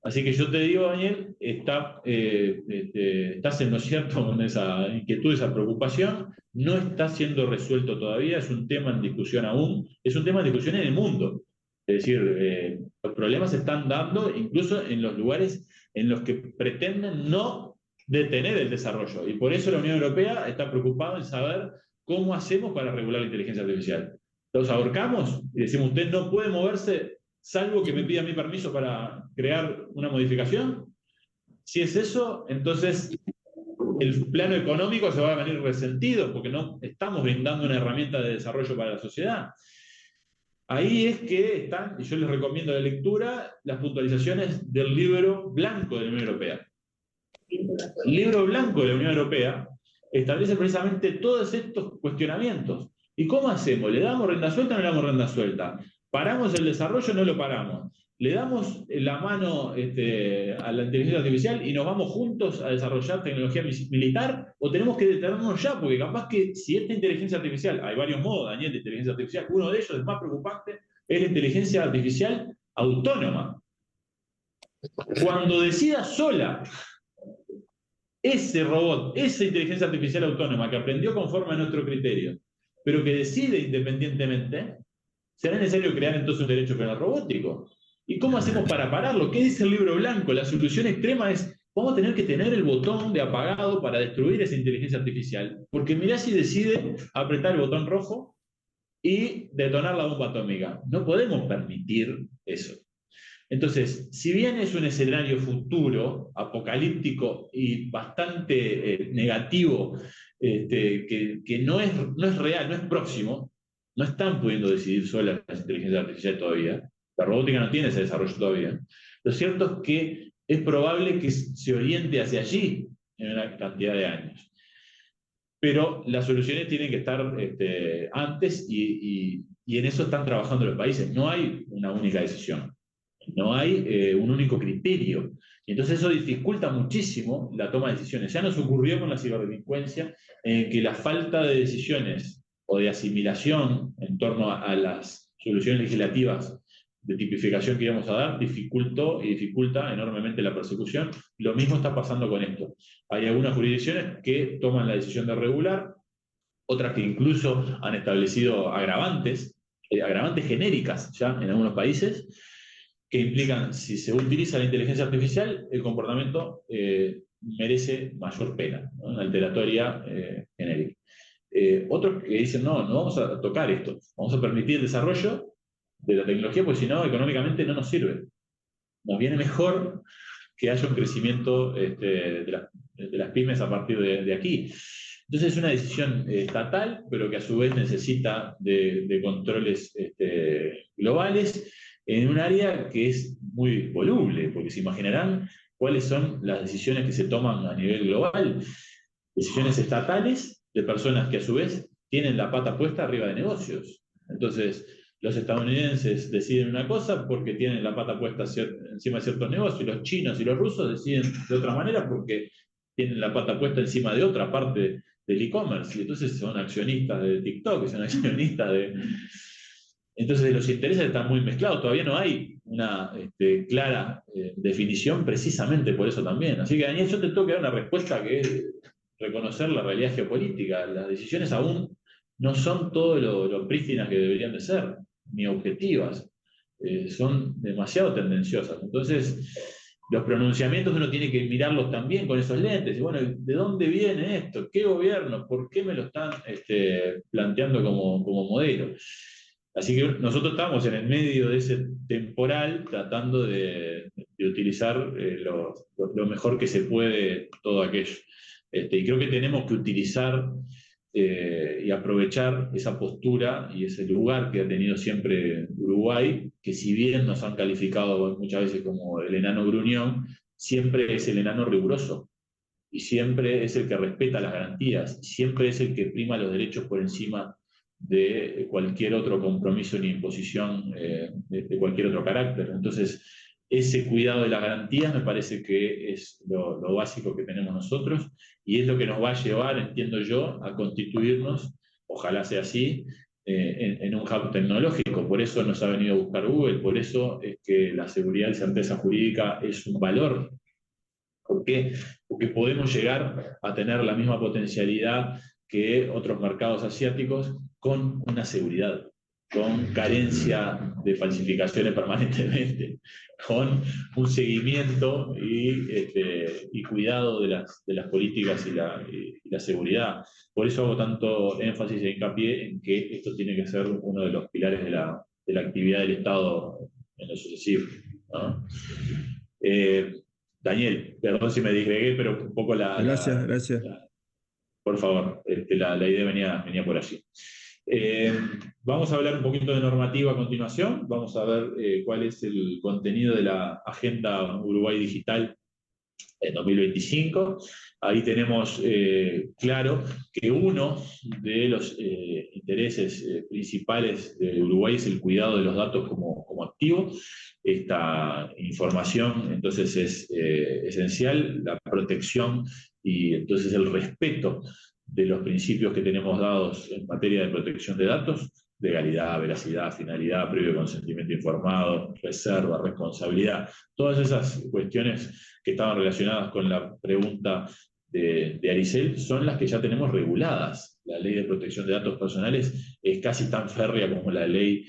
Así que yo te digo, Daniel, estás en lo cierto con esa inquietud, esa preocupación. No está siendo resuelto todavía, es un tema en discusión aún, es un tema en discusión en el mundo. Es decir, los problemas se están dando incluso en los lugares en los que pretenden no detener el desarrollo. Y por eso la Unión Europea está preocupada en saber cómo hacemos para regular la inteligencia artificial. Los ahorcamos y decimos, usted no puede moverse salvo que me pida mi permiso para crear una modificación. Si es eso, entonces el plano económico se va a venir resentido porque no estamos brindando una herramienta de desarrollo para la sociedad. Ahí es que están, y yo les recomiendo la lectura, las puntualizaciones del libro blanco de la Unión Europea. El libro blanco de la Unión Europea establece precisamente todos estos cuestionamientos. ¿Y cómo hacemos? ¿Le damos rienda suelta o no le damos rienda suelta? ¿Paramos el desarrollo o no lo paramos? ¿Le damos la mano a la inteligencia artificial y nos vamos juntos a desarrollar tecnología militar? ¿O tenemos que detenernos ya? Porque capaz que si esta inteligencia artificial, hay varios modos, Daniel, de inteligencia artificial, uno de ellos, el más preocupante, es la inteligencia artificial autónoma. Cuando decida sola, ese robot, esa inteligencia artificial autónoma que aprendió conforme a nuestro criterio, pero que decide independientemente, será necesario crear entonces un derecho penal robótico. ¿Y cómo hacemos para pararlo? ¿Qué dice el libro blanco? La solución extrema es, vamos a tener que tener el botón de apagado para destruir esa inteligencia artificial. Porque mirá si decide apretar el botón rojo y detonar la bomba atómica. No podemos permitir eso. Entonces, si bien es un escenario futuro, apocalíptico y bastante negativo, que no es real, no es próximo, no están pudiendo decidir solas las inteligencias artificiales todavía. La robótica no tiene ese desarrollo todavía. Lo cierto es que es probable que se oriente hacia allí en una cantidad de años. Pero las soluciones tienen que estar antes y en eso están trabajando los países. No hay una única decisión. No hay un único criterio. Y entonces eso dificulta muchísimo la toma de decisiones. Ya nos ocurrió con la ciberdelincuencia, que la falta de decisiones o de asimilación en torno a las soluciones legislativas de tipificación que íbamos a dar dificultó y dificulta enormemente la persecución. Lo mismo está pasando con esto. Hay algunas jurisdicciones que toman la decisión de regular, otras que incluso han establecido agravantes genéricas ya en algunos países, que implican, si se utiliza la inteligencia artificial, el comportamiento merece mayor pena, ¿no? Una alteratoria genérica. Otros que dicen, no vamos a tocar esto, vamos a permitir el desarrollo de la tecnología, porque si no, económicamente no nos sirve. Nos viene mejor que haya un crecimiento de las pymes a partir de aquí. Entonces es una decisión estatal, pero que a su vez necesita de controles globales, en un área que es muy voluble, porque se imaginarán cuáles son las decisiones que se toman a nivel global. Decisiones estatales de personas que a su vez tienen la pata puesta arriba de negocios. Entonces, los estadounidenses deciden una cosa porque tienen la pata puesta encima de ciertos negocios, y los chinos y los rusos deciden de otra manera porque tienen la pata puesta encima de otra parte del e-commerce, y entonces son accionistas de TikTok, son accionistas de... Entonces los intereses están muy mezclados, todavía no hay una clara definición precisamente por eso también. Así que, Daniel, yo te tengo que dar una respuesta que es reconocer la realidad geopolítica. Las decisiones aún no son todo lo prístinas que deberían de ser, ni objetivas. Son demasiado tendenciosas. Entonces, los pronunciamientos uno tiene que mirarlos también con esos lentes. Y bueno, ¿de dónde viene esto? ¿Qué gobierno? ¿Por qué me lo están planteando como modelo? Así que nosotros estamos en el medio de ese temporal tratando de utilizar lo mejor que se puede todo aquello. Y creo que tenemos que utilizar y aprovechar esa postura y ese lugar que ha tenido siempre Uruguay, que si bien nos han calificado muchas veces como el enano gruñón, siempre es el enano riguroso y siempre es el que respeta las garantías, siempre es el que prima los derechos por encima de cualquier otro compromiso ni imposición de cualquier otro carácter. Entonces, ese cuidado de las garantías me parece que es lo básico que tenemos nosotros y es lo que nos va a llevar, entiendo yo, a constituirnos, ojalá sea así, en un hub tecnológico. Por eso nos ha venido a buscar Google, por eso es que la seguridad y certeza jurídica es un valor. ¿Por qué? Porque podemos llegar a tener la misma potencialidad que otros mercados asiáticos con una seguridad. con carencia de falsificaciones permanentemente, con un seguimiento y cuidado de las políticas y la seguridad. Por eso hago tanto énfasis e hincapié en que esto tiene que ser uno de los pilares de la actividad del Estado en lo sucesivo, ¿no? Daniel, perdón si me disgregué, pero un poco Gracias. por favor, la idea venía por allí. Vamos a hablar un poquito de normativa a continuación. Vamos a ver cuál es el contenido de la Agenda Uruguay Digital en 2025. Ahí tenemos claro que uno de los intereses principales de Uruguay es el cuidado de los datos como activo. Esta información entonces es esencial, la protección y entonces el respeto de los principios que tenemos dados en materia de protección de datos: legalidad, veracidad, finalidad, previo consentimiento informado, reserva, responsabilidad. Todas esas cuestiones que estaban relacionadas con la pregunta de Aricel son las que ya tenemos reguladas. La ley de protección de datos personales es casi tan férrea como la ley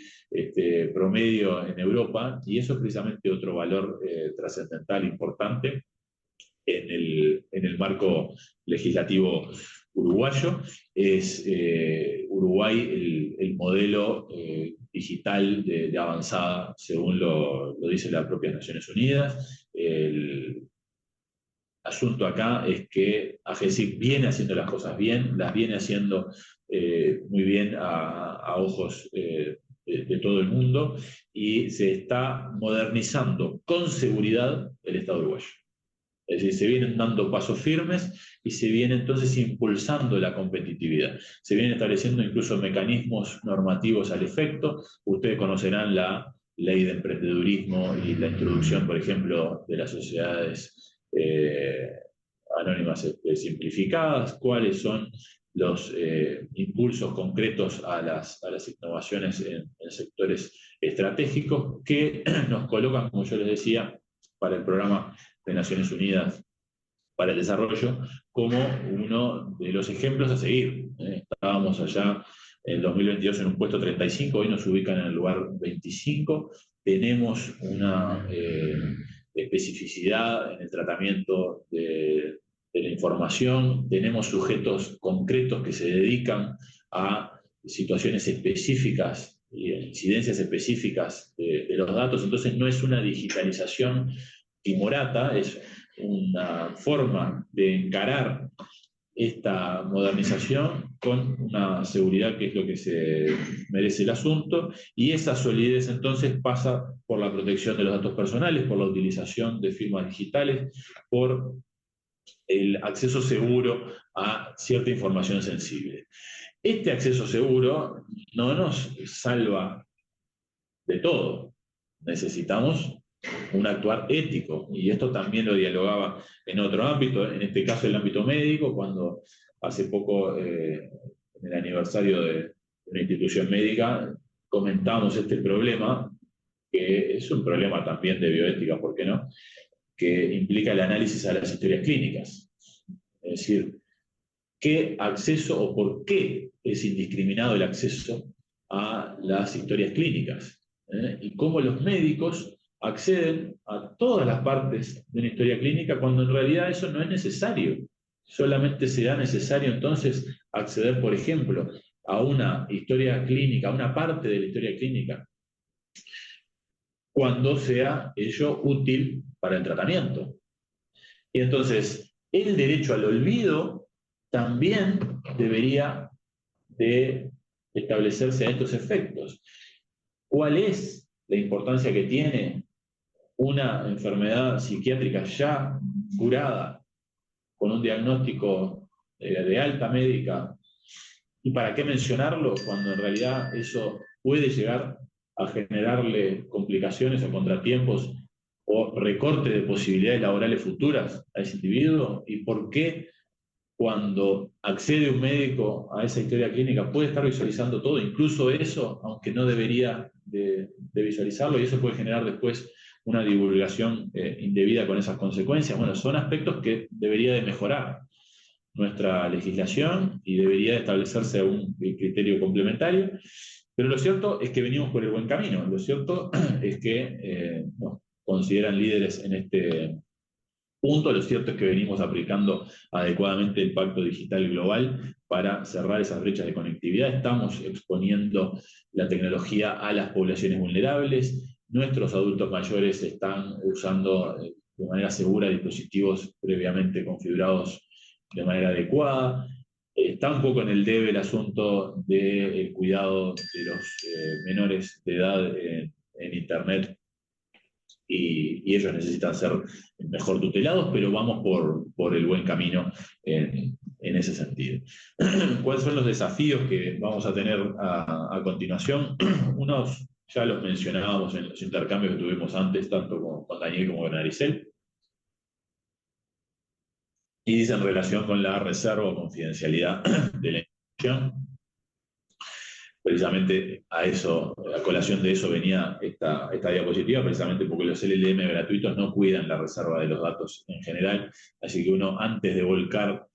promedio en Europa, y eso es precisamente otro valor trascendental importante en el marco legislativo uruguayo. Es Uruguay el modelo digital de avanzada, según lo dice las propias Naciones Unidas. El asunto acá es que AGESIC viene haciendo las cosas bien, las viene haciendo muy bien a ojos de todo el mundo, y se está modernizando con seguridad el Estado uruguayo. Es decir, se vienen dando pasos firmes y se viene entonces impulsando la competitividad. Se vienen estableciendo incluso mecanismos normativos al efecto. Ustedes conocerán la ley de emprendedurismo y la introducción, por ejemplo, de las sociedades anónimas simplificadas. ¿Cuáles son los impulsos concretos a las innovaciones en sectores estratégicos que nos colocan, como yo les decía, para el programa de Naciones Unidas para el Desarrollo, como uno de los ejemplos a seguir? Estábamos allá en 2022 en un puesto 35, hoy nos ubican en el lugar 25. Tenemos una especificidad en el tratamiento de la información, tenemos sujetos concretos que se dedican a situaciones específicas y incidencias específicas de los datos. Entonces no es una digitalización timorata, es una forma de encarar esta modernización con una seguridad que es lo que se merece el asunto, y esa solidez entonces pasa por la protección de los datos personales, por la utilización de firmas digitales, por el acceso seguro a cierta información sensible. Este acceso seguro no nos salva de todo. Necesitamos un actuar ético, y esto también lo dialogaba en otro ámbito, en este caso el ámbito médico, cuando hace poco, en el aniversario de una institución médica, comentamos este problema, que es un problema también de bioética, ¿por qué no?, que implica el análisis a las historias clínicas. Es decir, ¿qué acceso o por qué es indiscriminado el acceso a las historias clínicas? Y cómo los médicos acceden a todas las partes de una historia clínica cuando en realidad eso no es necesario. Solamente será necesario entonces acceder, por ejemplo, a una historia clínica, a una parte de la historia clínica, cuando sea ello útil para el tratamiento. Y entonces, el derecho al olvido también debería de establecerse a estos efectos. ¿Cuál es la importancia que tiene una enfermedad psiquiátrica ya curada, con un diagnóstico de alta médica? ¿Y para qué mencionarlo cuando en realidad eso puede llegar a generarle complicaciones o contratiempos o recorte de posibilidades laborales futuras a ese individuo? ¿Y por qué cuando accede un médico a esa historia clínica puede estar visualizando todo, incluso eso, aunque no debería de visualizarlo, y eso puede generar después una divulgación indebida con esas consecuencias? Bueno, son aspectos que debería de mejorar nuestra legislación y debería de establecerse un criterio complementario. Pero lo cierto es que venimos por el buen camino. Lo cierto es que nos consideran líderes en este punto. Lo cierto es que venimos aplicando adecuadamente el Pacto Digital Global para cerrar esas brechas de conectividad. Estamos exponiendo la tecnología a las poblaciones vulnerables. Nuestros adultos mayores están usando de manera segura dispositivos previamente configurados de manera adecuada. Está un poco en el debe el asunto del cuidado de los menores de edad en Internet y ellos necesitan ser mejor tutelados, pero vamos por el buen camino en ese sentido. ¿Cuáles son los desafíos que vamos a tener a continuación? Unos ya los mencionábamos en los intercambios que tuvimos antes, tanto con Daniel como con Aricel, y dice en relación con la reserva o confidencialidad de la información. Precisamente a eso, a colación de eso venía esta diapositiva, precisamente porque los LLM gratuitos no cuidan la reserva de los datos en general, así que uno antes de volcar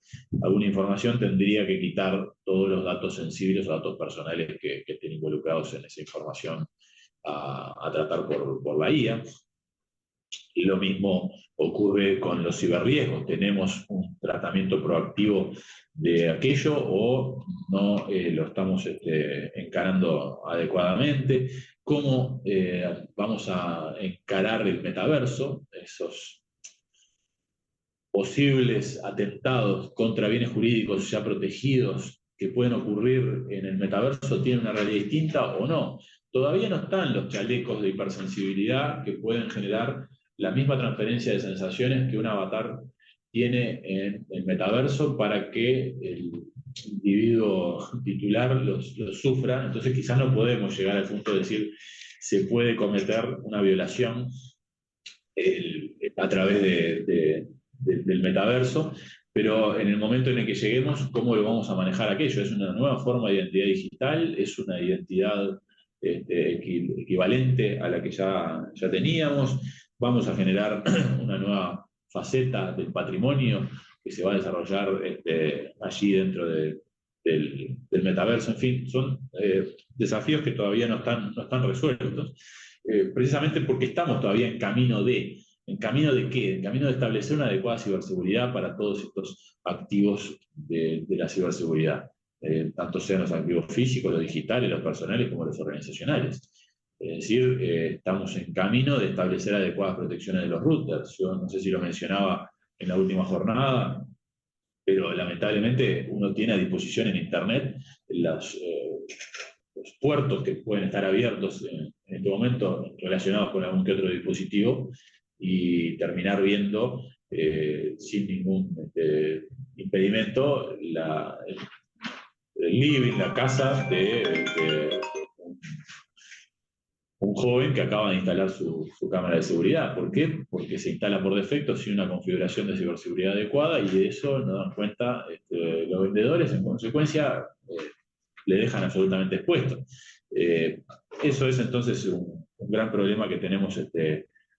alguna información tendría que quitar todos los datos sensibles o datos personales que estén involucrados en esa información a tratar por la IA. Y lo mismo ocurre con los ciberriesgos. Tenemos un tratamiento proactivo de aquello o no lo estamos encarando adecuadamente. ¿Cómo vamos a encarar el metaverso? Esos posibles atentados contra bienes jurídicos ya protegidos que pueden ocurrir en el metaverso, ¿tienen una realidad distinta o no? Todavía no están los chalecos de hipersensibilidad que pueden generar la misma transferencia de sensaciones que un avatar tiene en el metaverso para que el individuo titular los sufra. Entonces quizás no podemos llegar al punto de decir se puede cometer una violación a través del metaverso, pero en el momento en el que lleguemos, ¿cómo lo vamos a manejar aquello? ¿Es una nueva forma de identidad digital? ¿Es una identidad equivalente a la que ya teníamos? ¿Vamos a generar una nueva faceta del patrimonio que se va a desarrollar allí dentro del metaverso? En fin, son desafíos que todavía no están resueltos, precisamente porque estamos todavía en camino de... ¿En camino de qué? En camino de establecer una adecuada ciberseguridad para todos estos activos de la ciberseguridad, tanto sean los activos físicos, los digitales, los personales, como los organizacionales. Es decir, estamos en camino de establecer adecuadas protecciones de los routers. Yo no sé si lo mencionaba en la última jornada, pero lamentablemente uno tiene a disposición en Internet los puertos que pueden estar abiertos en este momento relacionados con algún que otro dispositivo y terminar viendo sin ningún impedimento el living, la casa de un joven que acaba de instalar su cámara de seguridad. ¿Por qué? Porque se instala por defecto sin una configuración de ciberseguridad adecuada y de eso no dan cuenta los vendedores. En consecuencia, le dejan absolutamente expuesto. Eso es entonces un gran problema que tenemos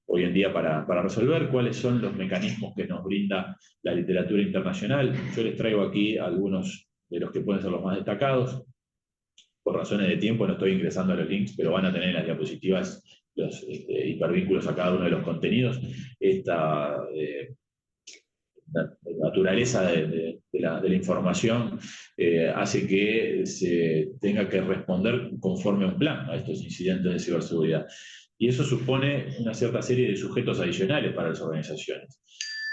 hoy en día para resolver. ¿Cuáles son los mecanismos que nos brinda la literatura internacional? Yo les traigo aquí algunos de los que pueden ser los más destacados. Por razones de tiempo no estoy ingresando a los links, pero van a tener en las diapositivas los hipervínculos a cada uno de los contenidos. Esta naturaleza de la información hace que se tenga que responder conforme a un plan a estos incidentes de ciberseguridad. Y eso supone una cierta serie de sujetos adicionales para las organizaciones.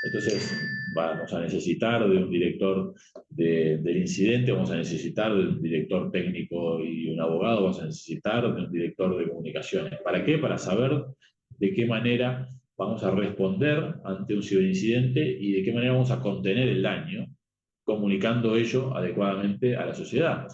Entonces, vamos a necesitar de un director del incidente, vamos a necesitar de un director técnico y un abogado, vamos a necesitar de un director de comunicaciones. ¿Para qué? Para saber de qué manera vamos a responder ante un ciberincidente y de qué manera vamos a contener el daño, comunicando ello adecuadamente a la sociedad.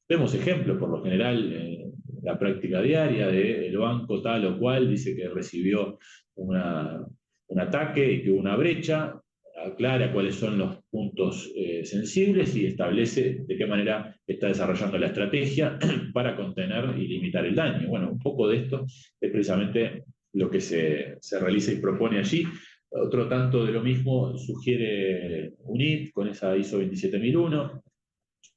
Vemos ejemplos, por lo general, la práctica diaria del banco tal o cual dice que recibió un ataque y que hubo una brecha, aclara cuáles son los puntos sensibles y establece de qué manera está desarrollando la estrategia para contener y limitar el daño. Bueno, un poco de esto es precisamente lo que se realiza y propone allí. Otro tanto de lo mismo sugiere UNIT con esa ISO 27001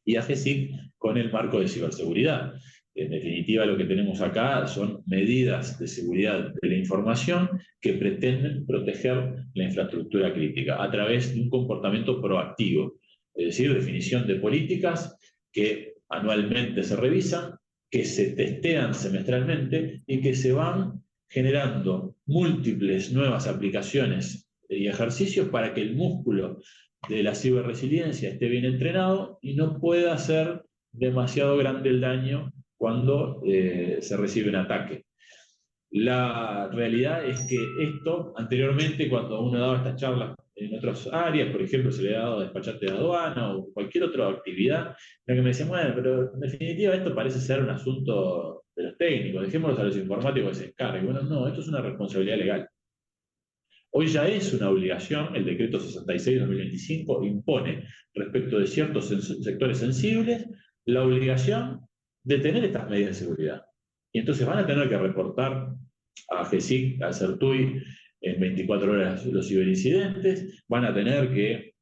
y AGESIC con el marco de ciberseguridad. En definitiva, lo que tenemos acá son medidas de seguridad de la información que pretenden proteger la infraestructura crítica a través de un comportamiento proactivo, es decir, definición de políticas que anualmente se revisan, que se testean semestralmente y que se van generando múltiples nuevas aplicaciones y ejercicios para que el músculo de la ciberresiliencia esté bien entrenado y no pueda ser demasiado grande el daño cuando se recibe un ataque. La realidad es que esto, anteriormente, cuando uno daba estas charlas en otras áreas, por ejemplo, se le ha dado a despachante de aduana o cualquier otra actividad, lo que me decían, bueno, pero en definitiva esto parece ser un asunto de los técnicos, dejémoslos a los informáticos que se encarguen. Bueno, no, esto es una responsabilidad legal. Hoy ya es una obligación, el decreto 66/2025 impone respecto de ciertos sectores sensibles la obligación de tener estas medidas de seguridad. Y entonces van a tener que reportar a GESIC, al CERTUI, en 24 horas los ciberincidentes, van a tener que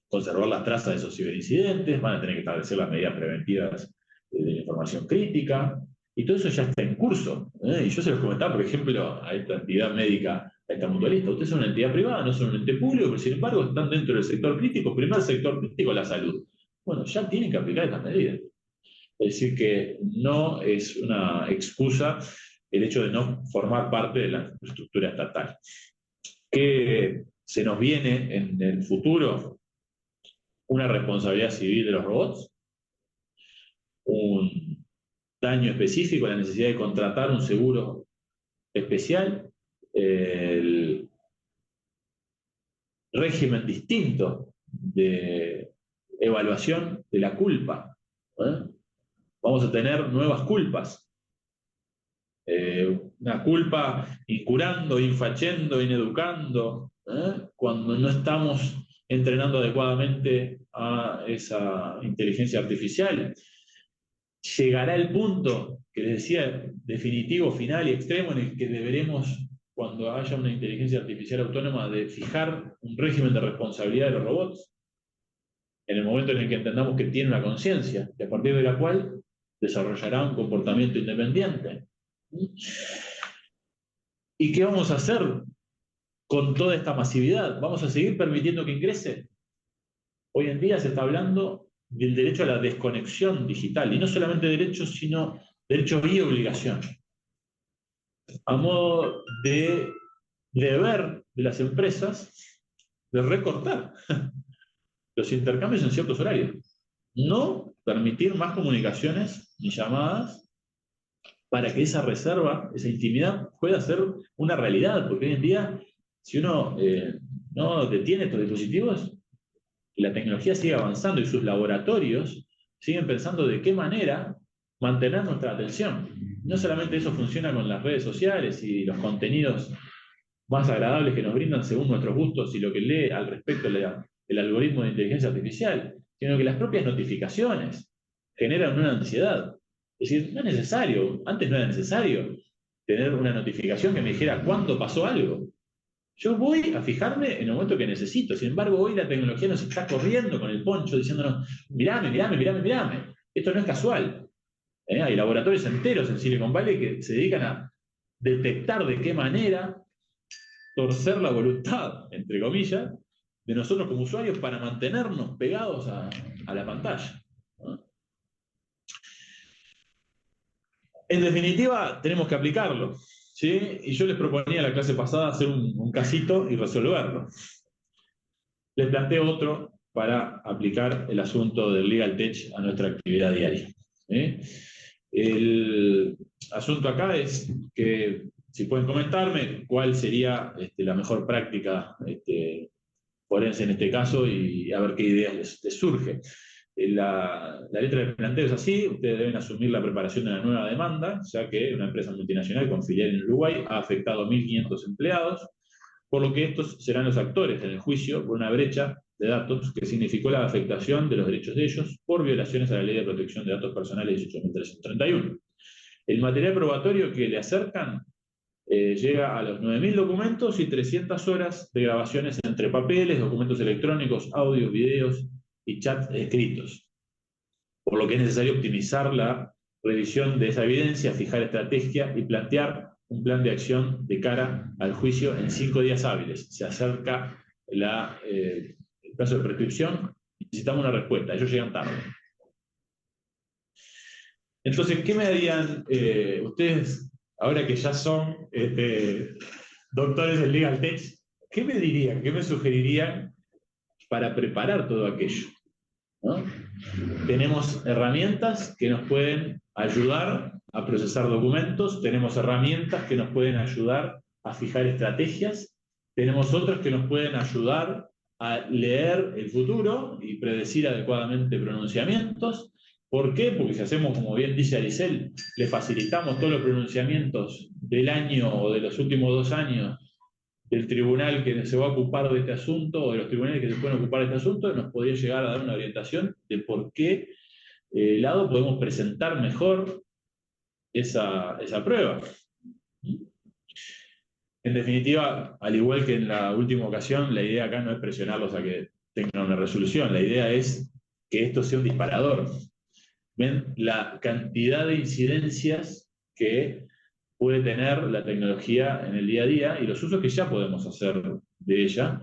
conservar las trazas de esos ciberincidentes, van a tener que establecer las medidas preventivas de la información crítica, y todo eso ya está en curso. Y yo se los comentaba, por ejemplo, a esta entidad médica, a esta mutualista. Ustedes son una entidad privada, no son un ente público, pero sin embargo están dentro del sector crítico, primer sector crítico, la salud. Bueno, ya tienen que aplicar estas medidas. Es decir, que no es una excusa el hecho de no formar parte de la estructura estatal. ¿Qué se nos viene en el futuro? Una responsabilidad civil de los robots, un daño específico, la necesidad de contratar un seguro especial, el régimen distinto de evaluación de la culpa. Vamos a tener nuevas culpas. Una culpa incurando, infachendo, ineducando, cuando no estamos entrenando adecuadamente a esa inteligencia artificial. Llegará el punto, que les decía, definitivo, final y extremo, en el que deberemos, cuando haya una inteligencia artificial autónoma, de fijar un régimen de responsabilidad de los robots, en el momento en el que entendamos que tiene una conciencia, y a partir de la cual desarrollará un comportamiento independiente. ¿Y qué vamos a hacer con toda esta masividad? ¿Vamos a seguir permitiendo que ingrese? Hoy en día se está hablando del derecho a la desconexión digital, y no solamente derecho, sino derecho y obligación, a modo de deber de las empresas de recortar los intercambios en ciertos horarios. No permitir más comunicaciones ni llamadas para que esa reserva, esa intimidad pueda ser una realidad, porque hoy en día, si uno no detiene estos dispositivos, la tecnología sigue avanzando y sus laboratorios siguen pensando de qué manera mantener nuestra atención. No solamente eso funciona con las redes sociales y los contenidos más agradables que nos brindan según nuestros gustos y lo que lee al respecto el algoritmo de inteligencia artificial, sino que las propias notificaciones generan una ansiedad. Es decir, no es necesario, antes no era necesario tener una notificación que me dijera cuándo pasó algo. Yo voy a fijarme en el momento que necesito. Sin embargo, hoy la tecnología nos está corriendo con el poncho diciéndonos, mirame. Esto no es casual. Hay laboratorios enteros en Silicon Valley que se dedican a detectar de qué manera torcer la voluntad, entre comillas, de nosotros como usuarios para mantenernos pegados a la pantalla. En definitiva, tenemos que aplicarlo. ¿Sí? Y yo les proponía la clase pasada hacer un casito y resolverlo. Les planteo otro para aplicar el asunto del Legal Tech a nuestra actividad diaria. El asunto acá es que, si pueden comentarme, cuál sería la mejor práctica forense en este caso y a ver qué ideas les surge. La letra del planteo es así: ustedes deben asumir la preparación de una nueva demanda, ya que una empresa multinacional con filial en Uruguay ha afectado a 1.500 empleados, por lo que estos serán los actores en el juicio por una brecha de datos que significó la afectación de los derechos de ellos por violaciones a la Ley de Protección de Datos Personales 18.331. El material probatorio que le acercan llega a los 9.000 documentos y 300 horas de grabaciones entre papeles, documentos electrónicos, audios, videos y chats escritos, por lo que es necesario optimizar la revisión de esa evidencia, fijar estrategia y plantear un plan de acción de cara al juicio en 5 días hábiles. Se acerca el plazo de prescripción, necesitamos una respuesta, ellos llegan tarde. Entonces, ¿qué me harían ustedes, ahora que ya son doctores en Legal Tech, qué me dirían, qué me sugerirían para preparar todo aquello? ¿No? Tenemos herramientas que nos pueden ayudar a procesar documentos, tenemos herramientas que nos pueden ayudar a fijar estrategias, tenemos otras que nos pueden ayudar a leer el futuro y predecir adecuadamente pronunciamientos. ¿Por qué? Porque si hacemos, como bien dice Aricel, le facilitamos todos los pronunciamientos del año o de los últimos 2 años del tribunal que se va a ocupar de este asunto o de los tribunales que se pueden ocupar de este asunto, nos podría llegar a dar una orientación de por qué lado podemos presentar mejor esa prueba. En definitiva, al igual que en la última ocasión, la idea acá no es presionarlos a que tengan una resolución, la idea es que esto sea un disparador. ¿Ven la cantidad de incidencias que puede tener la tecnología en el día a día y los usos que ya podemos hacer de ella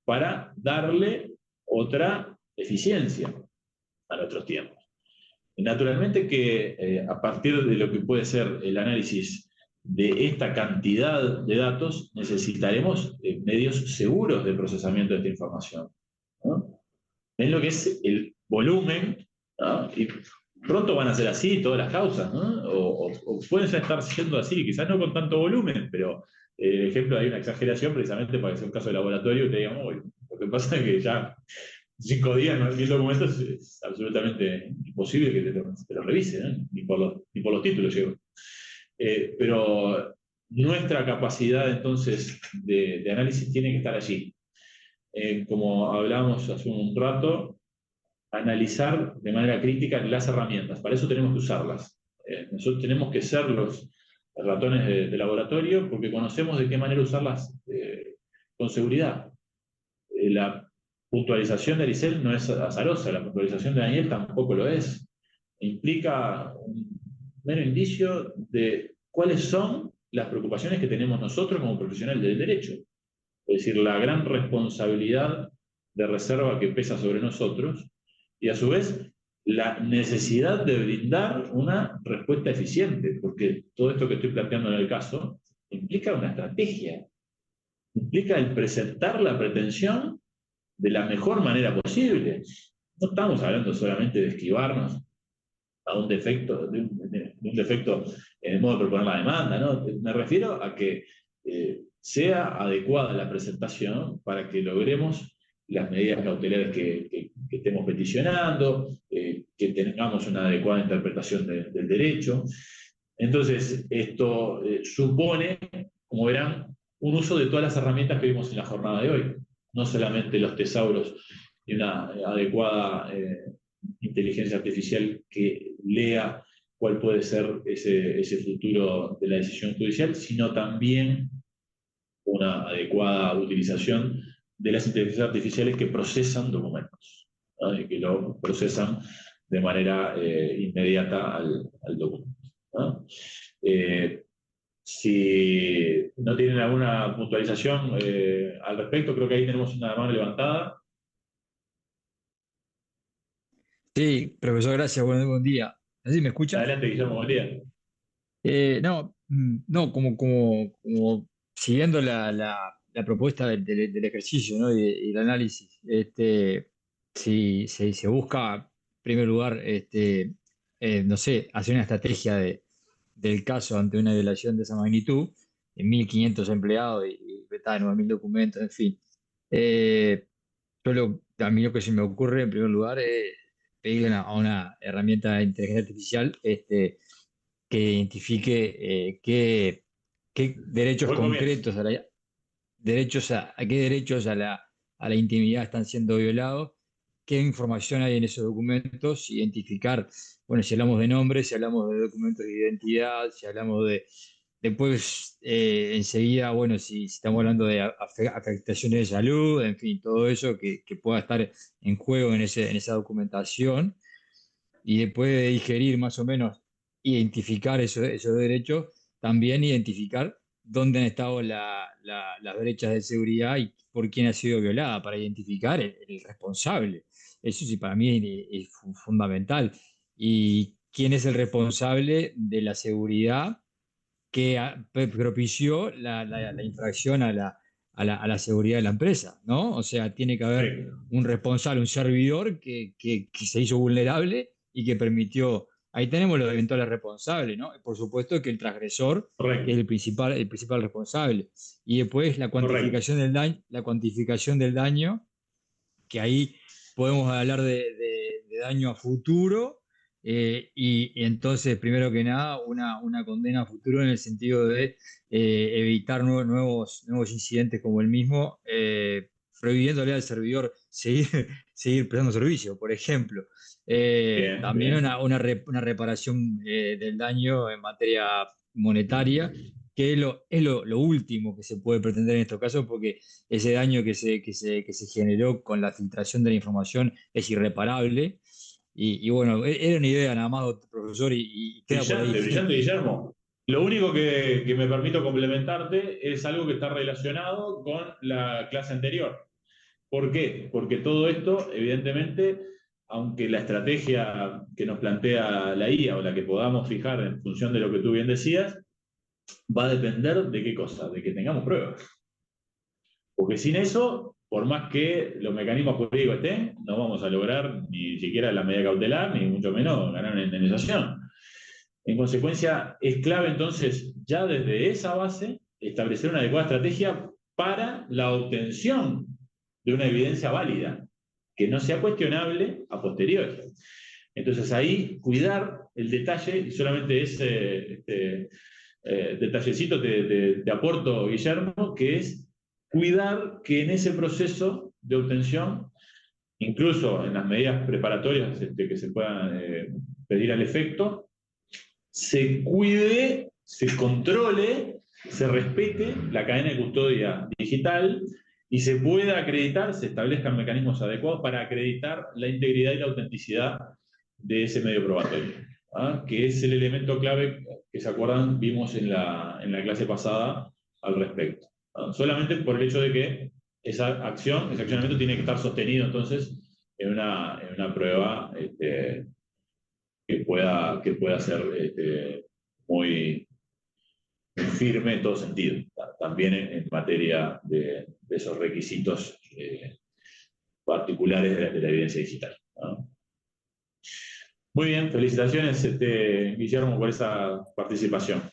para darle otra eficiencia a nuestros tiempos? Naturalmente que a partir de lo que puede ser el análisis de esta cantidad de datos, necesitaremos medios seguros de procesamiento de esta información, ¿no? Ven lo que es el volumen, ¿no? Y pronto van a ser así todas las causas, ¿no? O pueden ya estar siendo así, quizás no con tanto volumen, pero ejemplo, hay una exageración precisamente para que sea un caso de laboratorio y te digan, uy, lo que pasa es que ya 5 días no 10 documentos es absolutamente imposible que te lo revise, ¿no? Ni por los títulos llego. Pero nuestra capacidad entonces de análisis tiene que estar allí. Como hablábamos hace un rato, analizar de manera crítica las herramientas. Para eso tenemos que usarlas. Nosotros tenemos que ser los ratones de laboratorio porque conocemos de qué manera usarlas con seguridad. La puntualización de Aricel no es azarosa, la puntualización de Daniel tampoco lo es. Implica un mero indicio de cuáles son las preocupaciones que tenemos nosotros como profesionales del derecho. Es decir, la gran responsabilidad de reserva que pesa sobre nosotros y a su vez la necesidad de brindar una respuesta eficiente, porque todo esto que estoy planteando en el caso implica una estrategia, implica el presentar la pretensión de la mejor manera posible. No estamos hablando solamente de esquivarnos a un defecto, de un defecto en el modo de proponer la demanda, ¿no? Me refiero a que sea adecuada la presentación para que logremos las medidas cautelares que estemos peticionando, que tengamos una adecuada interpretación del derecho. Entonces, esto supone, como verán, un uso de todas las herramientas que vimos en la jornada de hoy, no solamente los tesauros y una adecuada inteligencia artificial que lea cuál puede ser ese futuro de la decisión judicial, sino también una adecuada utilización de las inteligencias artificiales que procesan documentos, ¿no? Y que lo procesan de manera inmediata al documento, ¿no? Si no tienen alguna puntualización al respecto, creo que ahí tenemos una mano levantada. Sí, profesor, gracias, buen día. ¿Así me escucha? Adelante, Guillermo, buen día. No, como siguiendo la propuesta del ejercicio, ¿no? y el análisis, si se busca, en primer lugar, no sé, hacer una estrategia del caso ante una violación de esa magnitud, en 1.500 empleados y 9.000 documentos, en fin. A mí lo que se me ocurre, en primer lugar, es pedirle a una herramienta de inteligencia artificial que identifique qué derechos concretos qué derechos a la intimidad están siendo violados, qué información hay en esos documentos, identificar, bueno, si hablamos de nombres, si hablamos de documentos de identidad, si hablamos después, enseguida, bueno, si estamos hablando de afectaciones de salud, en fin, todo eso que pueda estar en juego en esa documentación, y después de digerir más o menos identificar esos derechos, también identificar dónde han estado las brechas de seguridad y por quién ha sido violada, para identificar el responsable. Eso sí, para mí es fundamental. Y quién es el responsable de la seguridad que propició la infracción a la seguridad de la empresa, ¿no? O sea, tiene que haber un responsable, un servidor que se hizo vulnerable y que permitió. Ahí tenemos los eventuales responsables, ¿no? Por supuesto que el transgresor Correcto. es el principal responsable. Y después la cuantificación del daño, que ahí podemos hablar de daño a futuro, y entonces, primero que nada, una condena a futuro en el sentido de evitar nuevos incidentes como el mismo, prohibiéndole al servidor seguir prestando servicio, por ejemplo. También bien. una reparación del daño en materia monetaria, que es lo último que se puede pretender en estos casos, porque ese daño que se generó con la filtración de la información es irreparable. Y bueno, era una idea nada más, profesor, y queda por ahí. Brillante, Guillermo. Lo único que me permito complementarte es algo que está relacionado con la clase anterior. ¿Por qué? Porque todo esto, evidentemente, aunque la estrategia que nos plantea la IA o la que podamos fijar en función de lo que tú bien decías, va a depender de qué cosa, de que tengamos pruebas. Porque sin eso, por más que los mecanismos jurídicos estén, no vamos a lograr ni siquiera la medida cautelar, ni mucho menos ganar una indemnización. En consecuencia, es clave entonces, ya desde esa base, establecer una adecuada estrategia para la obtención de una evidencia válida, que no sea cuestionable a posteriori. Entonces ahí cuidar el detalle, y solamente ese detallecito te aporto, Guillermo, que es cuidar que en ese proceso de obtención, incluso en las medidas preparatorias que se puedan pedir al efecto, se cuide, se controle, se respete la cadena de custodia digital y se pueda acreditar, se establezcan mecanismos adecuados para acreditar la integridad y la autenticidad de ese medio probatorio, ¿ah? Que es el elemento clave que, se acuerdan, vimos en la clase pasada al respecto. ¿Ah? Solamente por el hecho de que esa acción, ese accionamiento tiene que estar sostenido entonces en una prueba que pueda ser muy firme en todo sentido, también en materia de esos requisitos particulares de la evidencia digital, ¿no? Muy bien, felicitaciones, Guillermo, por esa participación.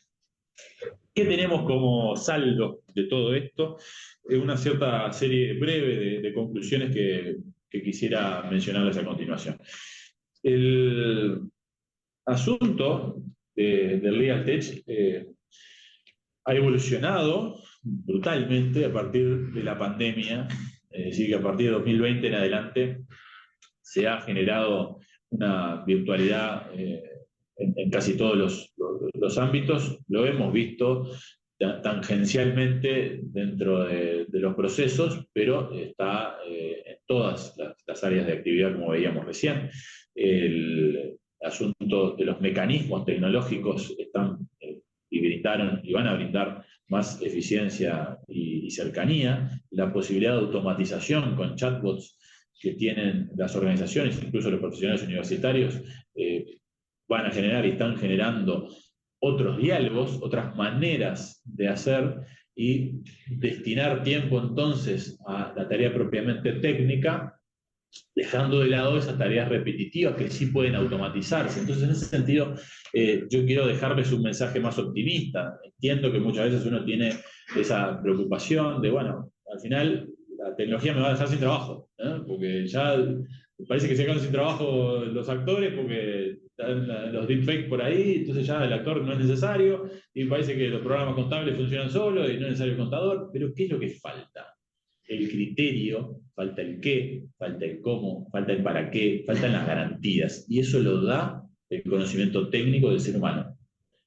¿Qué tenemos como saldo de todo esto? Una cierta serie breve de conclusiones que quisiera mencionarles a continuación. El asunto del Legal Tech ha evolucionado brutalmente a partir de la pandemia, es decir, que a partir de 2020 en adelante se ha generado una virtualidad en casi todos los ámbitos. Lo hemos visto tangencialmente dentro de los procesos, pero está en todas las áreas de actividad, como veíamos recién. El asunto de los mecanismos tecnológicos están y brindaron y van a brindar más eficiencia y cercanía, la posibilidad de automatización con chatbots que tienen las organizaciones, incluso los profesionales universitarios, van a generar y están generando otros diálogos, otras maneras de hacer, y destinar tiempo entonces a la tarea propiamente técnica, dejando de lado esas tareas repetitivas que sí pueden automatizarse. Entonces, en ese sentido, yo quiero dejarles un mensaje más optimista. Entiendo que muchas veces uno tiene esa preocupación de, bueno, al final la tecnología me va a dejar sin trabajo, ¿eh? Porque ya parece que se quedan sin trabajo los actores porque están los deepfakes por ahí, entonces ya el actor no es necesario, y parece que los programas contables funcionan solos y no es necesario el contador. Pero ¿qué es lo que falta? El criterio, falta el qué, falta el cómo, falta el para qué, faltan las garantías. Y eso lo da el conocimiento técnico del ser humano.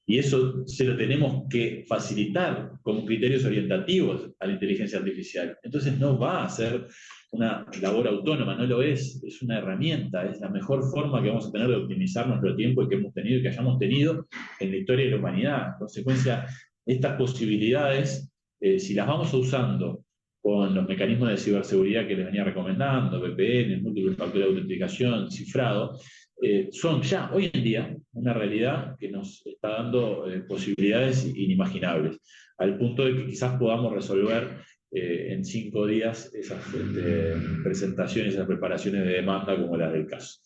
Y eso se lo tenemos que facilitar como criterios orientativos a la inteligencia artificial. Entonces no va a ser una labor autónoma, no lo es una herramienta, es la mejor forma que vamos a tener de optimizar nuestro tiempo y que hemos tenido y que hayamos tenido en la historia de la humanidad. En consecuencia, estas posibilidades, si las vamos usando con los mecanismos de ciberseguridad que les venía recomendando, VPN, múltiple factor de autenticación, cifrado, son ya hoy en día una realidad que nos está dando posibilidades inimaginables, al punto de que quizás podamos resolver en 5 días esas presentaciones, esas preparaciones de demanda como las del caso.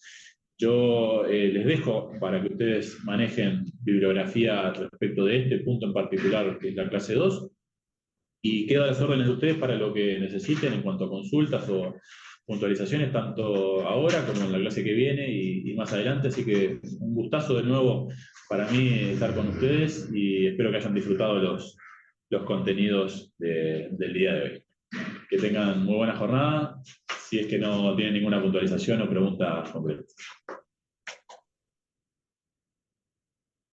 Yo les dejo para que ustedes manejen bibliografía respecto de este punto en particular, que es la clase 2, y quedo a las órdenes de ustedes para lo que necesiten en cuanto a consultas o puntualizaciones, tanto ahora como en la clase que viene y más adelante. Así que un gustazo de nuevo para mí estar con ustedes y espero que hayan disfrutado los contenidos del día de hoy. Que tengan muy buena jornada, si es que no tienen ninguna puntualización o pregunta concreta.